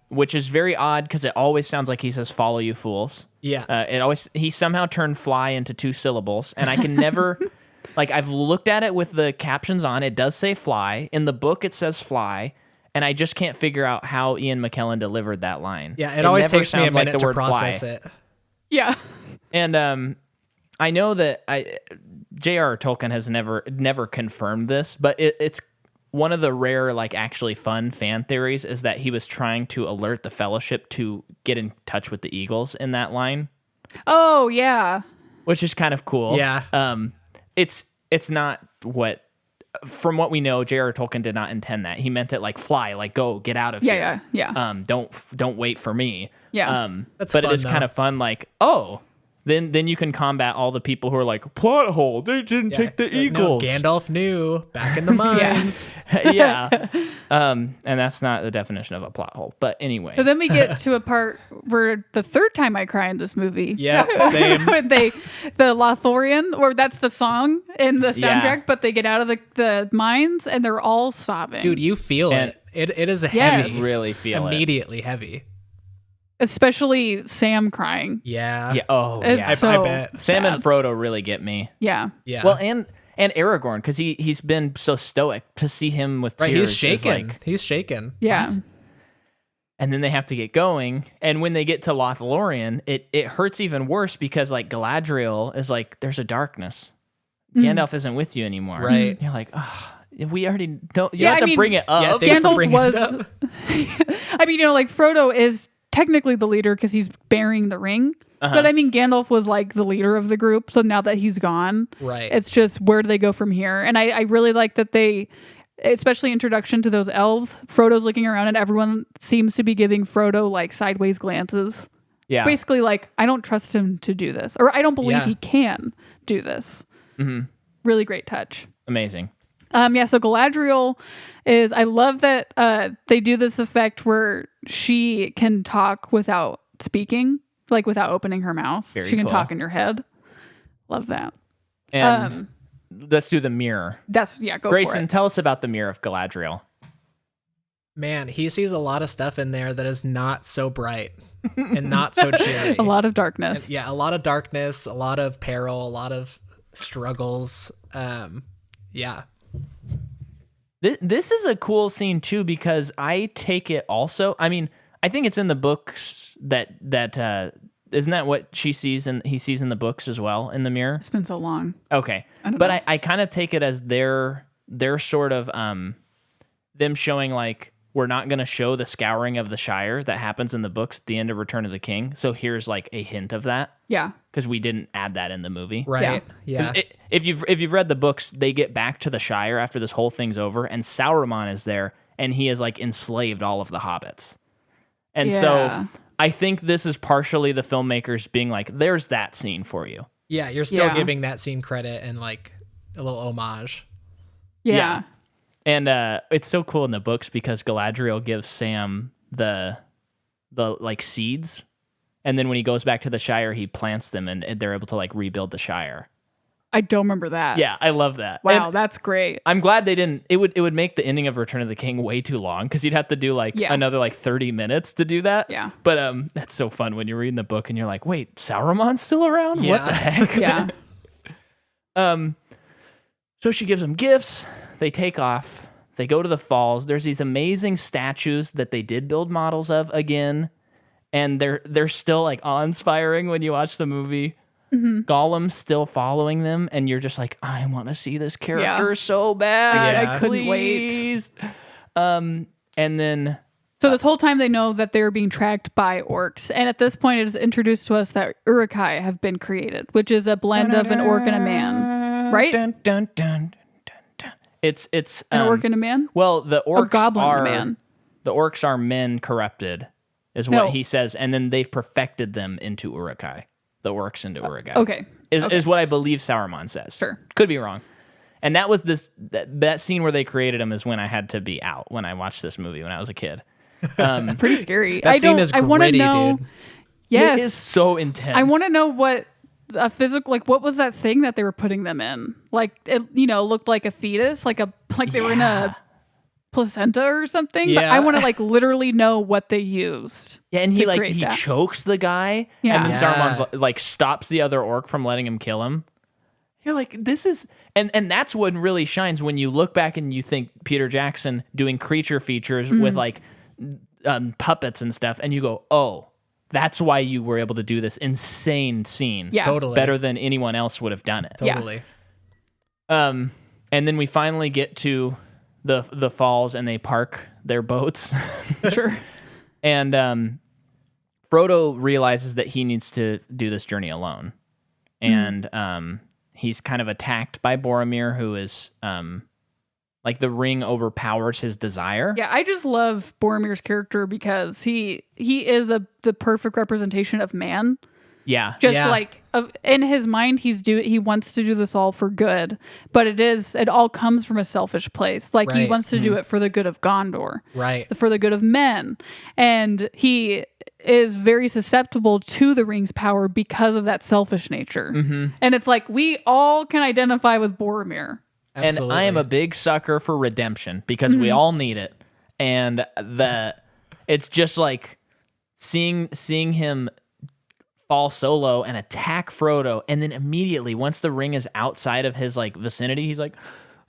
Which is very odd because it always sounds like he says, "Follow, you fools." Yeah. He somehow turned "fly" into 2 syllables, and I can never, like, I've looked at it with the captions on. It does say "fly" in the book. It says "fly," and I just can't figure out how Ian McKellen delivered that line. Yeah. It always never takes me a sounds like minute the to word process "fly." it. Yeah. And I know that J.R.R. Tolkien has never confirmed this, but it's one of the rare, like, actually fun fan theories is that he was trying to alert the Fellowship to get in touch with the Eagles in that line, Oh, yeah. which is kind of cool. Yeah. It's not what, from what we know, J.R.R. Tolkien did not intend that. He meant it like fly, like go, get out of here. Yeah. Don't wait for me. Yeah. That's but fun, it is though. kind of fun. Like, oh, Then you can combat all the people who are like, plot hole, they didn't take the like, eagles. No, Gandalf knew back in the mines. Yeah. And that's not the definition of a plot hole. But anyway. So then we get to a part where the third time I cry in this movie. Yeah, same. When the Lothlorien, or that's the song in the soundtrack, but they get out of the mines and they're all sobbing. Dude, you feel And- it. It is a Yes. heavy. Really feel it. Immediately heavy. Especially Sam crying. Yeah. Yeah. Oh, It's yeah. so I bet. Sam and sad. Frodo really get me. Yeah. Yeah. Well, and Aragorn, because he's been so stoic. To see him with right, tears he's shaken. is like, He's shaken. Yeah. and then they have to get going. And when they get to Lothlorien, it hurts even worse because like Galadriel is like, there's a darkness. Gandalf isn't with you anymore. Right. And you're like, oh, we already don't. You Yeah, don't have I to mean, bring it up. Yeah, thanks for Gandalf bringing it was. up. I mean, like Frodo is technically the leader because he's bearing the ring. But I mean, Gandalf was like the leader of the group. So now that he's gone, Right. it's just where do they go from here? And I really like that they, especially introduction to those elves, Frodo's looking around and everyone seems to be giving Frodo like sideways glances. Yeah. Basically, like, I don't trust him to do this, or I don't believe Yeah. he can do this. Mm-hmm. Really great touch. Amazing. Yeah, so Galadriel is, I love that they do this effect where she can talk without speaking, like without opening her mouth. Very she can cool. talk in your head. Love that. And let's do the mirror. Go Grayson, for it. tell us about the mirror of Galadriel. Man, he sees a lot of stuff in there that is not so bright and not so cheery. A lot of darkness. And, yeah, a lot of darkness, a lot of peril, a lot of struggles. Yeah. This is a cool scene too because I take it also. I mean, I think it's in the books that isn't that what she sees and he sees in the books as well in the mirror. It's been so long. Okay, I don't but know. I kind of take it as their sort of them showing like we're not going to show the scouring of the Shire that happens in the books at the end of Return of the King. So here's like a hint of that Yeah. because we didn't add that in the movie. Right. 'Cause Yeah. if you've read the books, they get back to the Shire after this whole thing's over, and Sauron is there, and he has like enslaved all of the hobbits. And Yeah. so I think this is partially the filmmakers being like, "There's that scene for you." Yeah, you're still Yeah. giving that scene credit and like a little homage. Yeah. And it's so cool in the books because Galadriel gives Sam the like seeds, and then when he goes back to the Shire, he plants them, and they're able to like rebuild the Shire. I don't remember that. Yeah, I love that. Wow, And that's great. I'm glad they didn't. It would make the ending of Return of the King way too long because you'd have to do like Yeah. another like 30 minutes to do that. Yeah. But that's so fun when you're reading the book and you're like, wait, Sauron's still around? What Yeah. the heck? Yeah. So she gives them gifts. They take off. They go to the falls. There's these amazing statues that they did build models of again, and they're still like awe-inspiring when you watch the movie. Gollum's still following them, and you're just like, I want to see this character so bad. I couldn't wait. Please. And then So this whole time they know that they're being tracked by orcs. And at this point it is introduced to us that Uruk-hai have been created, which is a blend of an orc and a man. Right? Dun, dun, dun, dun, dun. It's An orc and a man? well, the Or orcs goblin and are a man? the orcs are men corrupted, is what No. he says, and then they've perfected them into Uruk-hai. The orcs into Uruk-hai. Okay. Is what I believe Sauron says. Sure. Could be wrong. And that was that scene where they created him is when I had to be out when I watched this movie when I was a kid. Pretty scary. That scene is I want to gritty, know. dude. Yes. It is so intense. I want to know what a physical, like, what was that thing that they were putting them in? Like, it, looked like a fetus, like they were in a placenta or something. But Yeah. I want to like literally know what they used. Yeah, and to he create that. chokes the guy, Yeah. and then Yeah. Saruman's like stops the other orc from letting him kill him. You're like, this is, and that's what really shines when you look back and you think Peter Jackson doing creature features with like puppets and stuff, and you go, oh, that's why you were able to do this insane scene, Yeah. Totally. better than anyone else would have done it. Yeah. Totally. And then we finally get to the falls, and they park their boats. Sure. And Frodo realizes that he needs to do this journey alone. And he's kind of attacked by Boromir, who is like the ring overpowers his desire. Yeah, I just love Boromir's character because he is the perfect representation of man. Yeah. Just Yeah. like in his mind, he wants to do this all for good, but it all comes from a selfish place. Like he Right. wants to do it for the good of Gondor, Right. for the good of men, and he is very susceptible to the ring's power because of that selfish nature. And it's like we all can identify with Boromir. Absolutely. And I am a big sucker for redemption because we all need it. And it's just like seeing him fall so low and attack Frodo, and then immediately once the ring is outside of his like vicinity, he's like,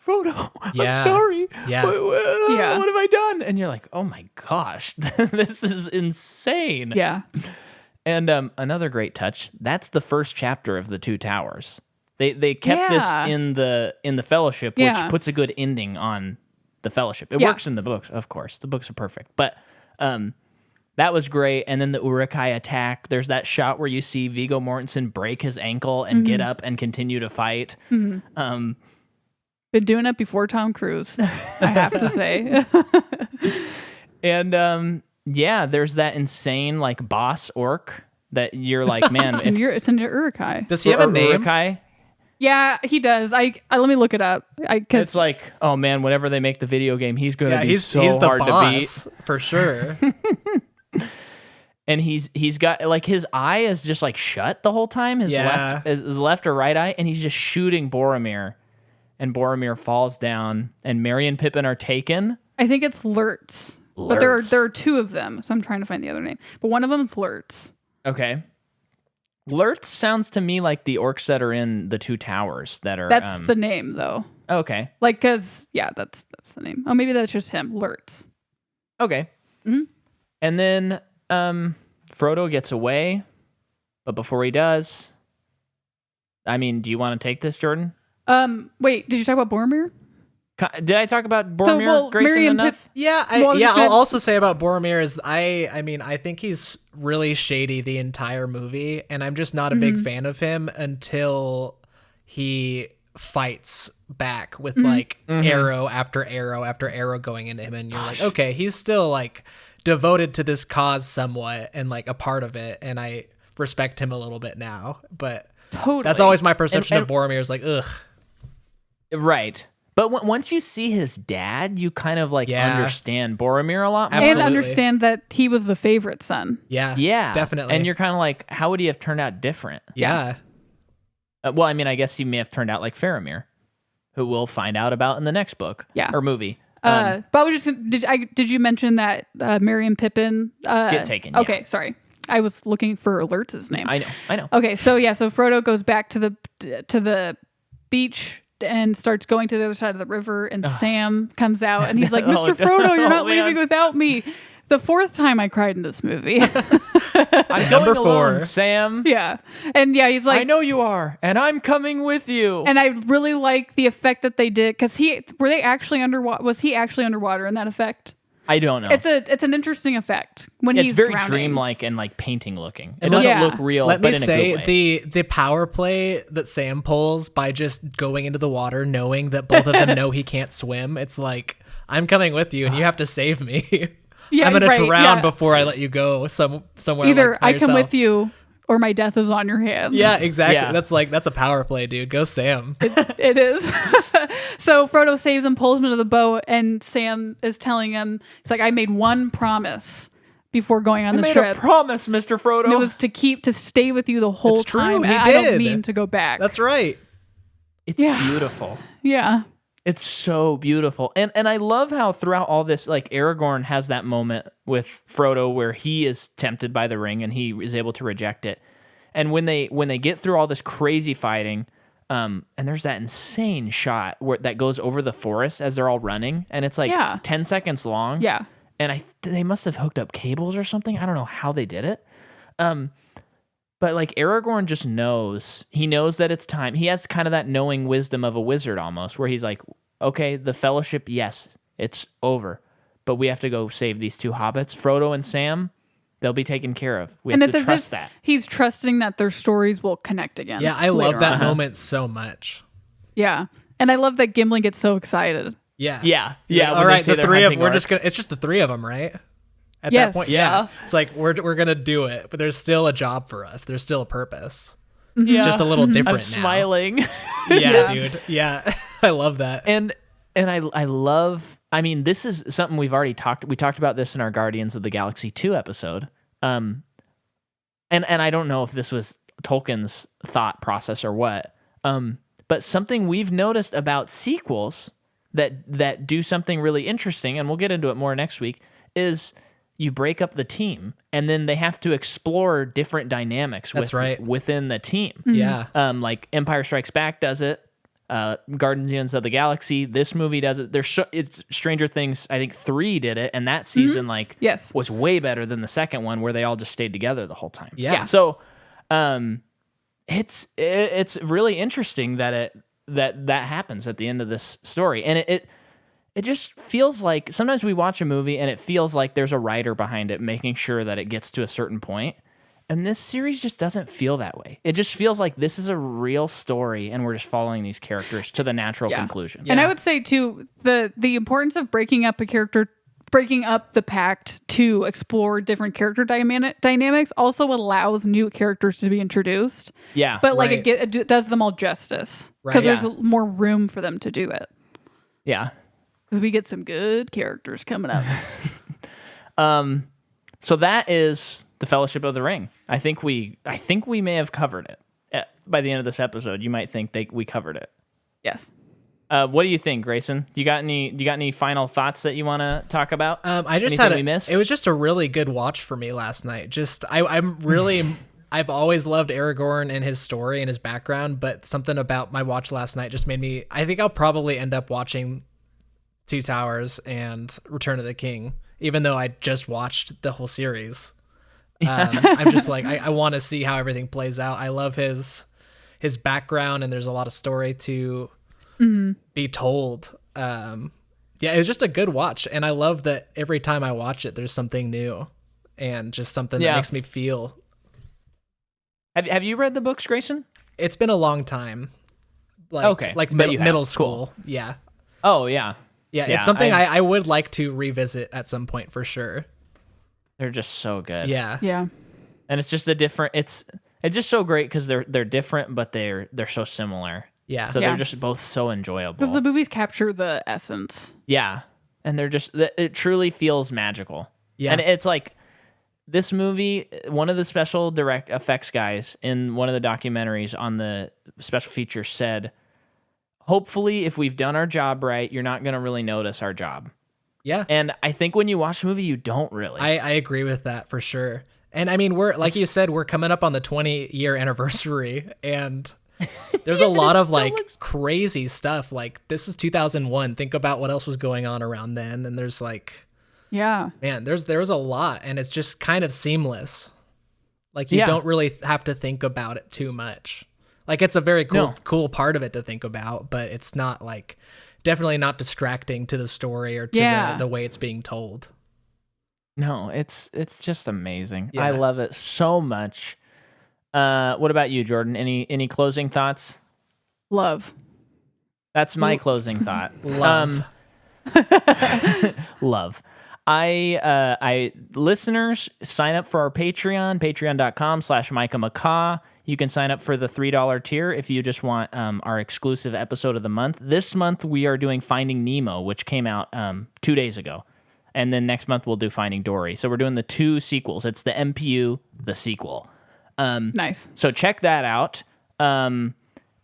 Frodo, Yeah. I'm sorry. Yeah. What have I done? And you're like, oh my gosh, this is insane. Yeah. And another great touch, that's the first chapter of the Two Towers. They kept this in the Fellowship, which puts a good ending on the Fellowship. It works in the books, of course. The books are perfect. But that was great. And then the Uruk-hai attack, there's that shot where you see Viggo Mortensen break his ankle and get up and continue to fight. Been doing it before Tom Cruise, I have to say. And there's that insane like boss orc that you're like, man, It's in your Uruk-hai. Does he have a name? Uruk-hai, Yeah, he does. I let me look it up. it's like, oh man, whenever they make the video game, he's gonna be he's so the hard boss, to beat. for sure. And he's got like his eye is just like shut the whole time. His left or right eye, and he's just shooting Boromir, and Boromir falls down, and Merry and Pippin are taken. I think it's Lurtz. But there are two of them, so I'm trying to find the other name. But one of them is Lurtz. Okay. Lurtz sounds to me like the orcs that are in the Two Towers that are. That's the name, though. Okay. Like, cause that's the name. Oh, maybe that's just him, Lurtz. Okay. Mhm. And then Frodo gets away, but before he does, I mean, do you want to take this, Jordan? Wait, did you talk about Boromir? Did I talk about Boromir, Grayson, Merry and enough? Yeah, I'll also say about Boromir is I think he's really shady the entire movie, and I'm just not a big fan of him until he fights back with like arrow after arrow after arrow going into him, and you're like, okay, he's still like devoted to this cause somewhat and like a part of it, and I respect him a little bit now. But Totally. that's always my perception And- of Boromir is like, ugh. Right. But once you see his dad, you kind of like understand Boromir a lot more. Absolutely. And understand that he was the favorite son. Yeah. Yeah. Definitely. And you're kind of like, how would he have turned out different? Yeah. Well, I mean, I guess he may have turned out like Faramir, who we'll find out about in the next book or movie. But I was just did you mention that Merry and Pippin Get taken? Okay, sorry. I was looking for Lurtz's name. I know. Okay, so Frodo goes back to the beach and starts going to the other side of the river, and Sam comes out and he's like, Mr. Frodo, you're not leaving without me. The fourth time I cried in this movie. I'm going alone, Sam. Yeah. And he's like, I know you are, and I'm coming with you. and I really like the effect that they did, because were they actually underwater? Was he actually underwater in that effect? I don't know. It's an interesting effect when It's he's very drowning. dreamlike and like painting looking. It doesn't look real, Let but me in a say, good way. the power play that Sam pulls by just going into the water, knowing that both of them know he can't swim. It's like, I'm coming with you, and you have to save me. Yeah, I'm gonna right, drown yeah. before I let you go somewhere. Either like, by I come yourself. with you, or my death is on your hands. Yeah, exactly. Yeah. That's a power play, dude. Go Sam. It is. So Frodo saves him, pulls him into the boat, and Sam is telling him, he's like, I made one promise before going on this trip. A promise, Mr. Frodo. And it was to stay with you the whole It's true, time. he I don't did. mean to go back. That's right. It's beautiful. Yeah. It's so beautiful. And I love how throughout all this, like Aragorn has that moment with Frodo where he is tempted by the ring and he is able to reject it. And when they get through all this crazy fighting, and there's that insane shot that goes over the forest as they're all running, and it's like 10 seconds long. Yeah. And they must have hooked up cables or something. I don't know how they did it. But like Aragorn just knows. He knows that it's time. He has kind of that knowing wisdom of a wizard almost, where he's like, okay, the Fellowship, yes, it's over. But we have to go save these two hobbits, Frodo and Sam. They'll be taken care of. We have to trust that. He's trusting that their stories will connect again. Yeah, I love later that on. moment so much. Yeah. And I love that Gimli gets so excited. Yeah. Yeah. All right, the three of them. It's just the three of them, right? At Yes. that point, Yeah. it's like we're gonna do it, but there's still a job for us. There's still a purpose. Yeah. Just a little different I'm now. smiling. Yeah, Yeah. dude. Yeah, I love that. And I love, I mean, this is something we talked about this in our Guardians of the Galaxy 2 episode. And I don't know if this was Tolkien's thought process or what. But something we've noticed about sequels that do something really interesting, and we'll get into it more next week, is you break up the team and then they have to explore different dynamics within the team. Yeah. Like Empire Strikes Back does it. Guardians of the Galaxy, this movie does it. It's Stranger Things, I think 3 did it, and that season Yes. was way better than the second one where they all just stayed together the whole time. Yeah. So it's really interesting that that happens at the end of this story. And it just feels like sometimes we watch a movie and it feels like there's a writer behind it making sure that it gets to a certain point. And this series just doesn't feel that way. It just feels like this is a real story and we're just following these characters to the natural conclusion. And I would say too, the importance of breaking up the pact to explore different character dynamics also allows new characters to be introduced. Yeah. But Right. it does them all justice because there's more room for them to do it. Yeah. Because we get some good characters coming up. So that is the Fellowship of the Ring. I think we may have covered it. By the end of this episode, you might think we covered it. Yes. What do you think, Grayson? You got any final thoughts that you want to talk about? I just Anything we missed? It was just a really good watch for me last night. Just I'm really I've always loved Aragorn and his story and his background, but something about my watch last night just made me. I think I'll probably end up watching Two Towers and Return of the King, even though I just watched the whole series. I'm just like I want to see how everything plays out. I love his background, and there's a lot of story to be told. Yeah, it was just a good watch, and I love that every time I watch it, there's something new and just something that makes me feel. Have you read the books, Grayson? It's been a long time. Like but you have. middle school. Cool. Yeah. Oh yeah. Yeah, it's something I would like to revisit at some point for sure. They're just so good. Yeah. Yeah. And it's just it's just so great because they're different, but they're so similar. Yeah. So they're just both so enjoyable. Because the movies capture the essence. Yeah. And it truly feels magical. Yeah. And it's like this movie, one of the special direct effects guys in one of the documentaries on the special feature said, hopefully if we've done our job right, you're not going to really notice our job. Yeah. And I think when you watch the movie, you don't really. I agree with that for sure. And I mean, you said, we're coming up on the 20-year anniversary, and there's a lot of crazy stuff. Like, this is 2001. Think about what else was going on around then. And there's man, there was a lot, and it's just kind of seamless. Like, you don't really have to think about it too much. Like, it's a very cool part of it to think about, but it's not definitely not distracting to the story or to the way it's being told. No, it's just amazing. Yeah. I love it so much. What about you, Jordan? Any closing thoughts? Love. That's my closing thought. Love. Love. I listeners, sign up for our Patreon, patreon.com/MicahMcCaw. You can sign up for the $3 tier if you just want our exclusive episode of the month. This month, we are doing Finding Nemo, which came out 2 days ago. And then next month, we'll do Finding Dory. So we're doing the 2 sequels. It's the MPU, the sequel. Nice. So check that out. And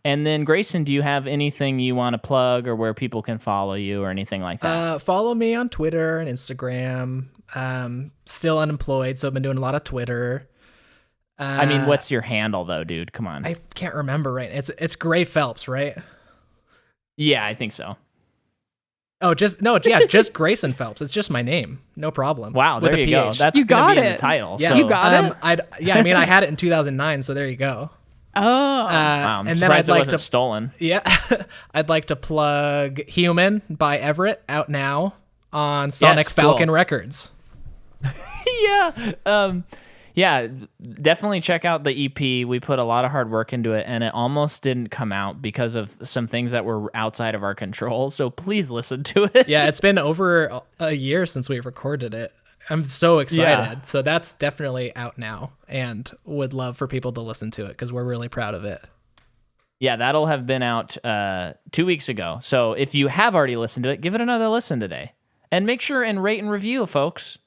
then, Grayson, do you have anything you want to plug or where people can follow you or anything like that? Follow me on Twitter and Instagram. Still unemployed, so I've been doing a lot of Twitter. I mean, what's your handle, though, dude? Come on. I can't remember right. It's Gray Phelps, right? Yeah, I think so. Oh, just Grayson Phelps. It's just my name. No problem. Wow, With there a you go. PH. That's You going to got be in it. the title. Yeah, So. You got it? I mean, I had it in 2009, so there you go. Oh. Wow, I'm and then surprised I'd it like wasn't stolen. Yeah, I'd like to plug Human by Everett, out now on Sonic Yes, Falcon cool. Records. Yeah, definitely check out the EP. We put a lot of hard work into it, and it almost didn't come out because of some things that were outside of our control. So please listen to it. Yeah, it's been over a year since we recorded it. I'm so excited. Yeah. So that's definitely out now, and would love for people to listen to it because we're really proud of it. Yeah, that'll have been out 2 weeks ago. So if you have already listened to it, give it another listen today. And make sure and rate and review, folks.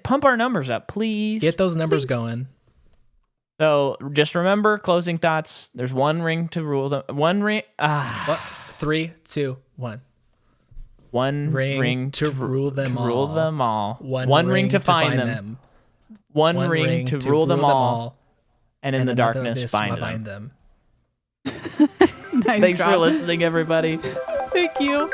Pump our numbers up, please. Get those numbers going. So just remember, closing thoughts. There's one ring to rule them. One ring. What? 3, 2, 1. One ring to rule them all. Rule them all. One ring to find them. One ring to rule them all. And in the darkness, find them. Nice Thanks job. for listening, everybody. Thank you.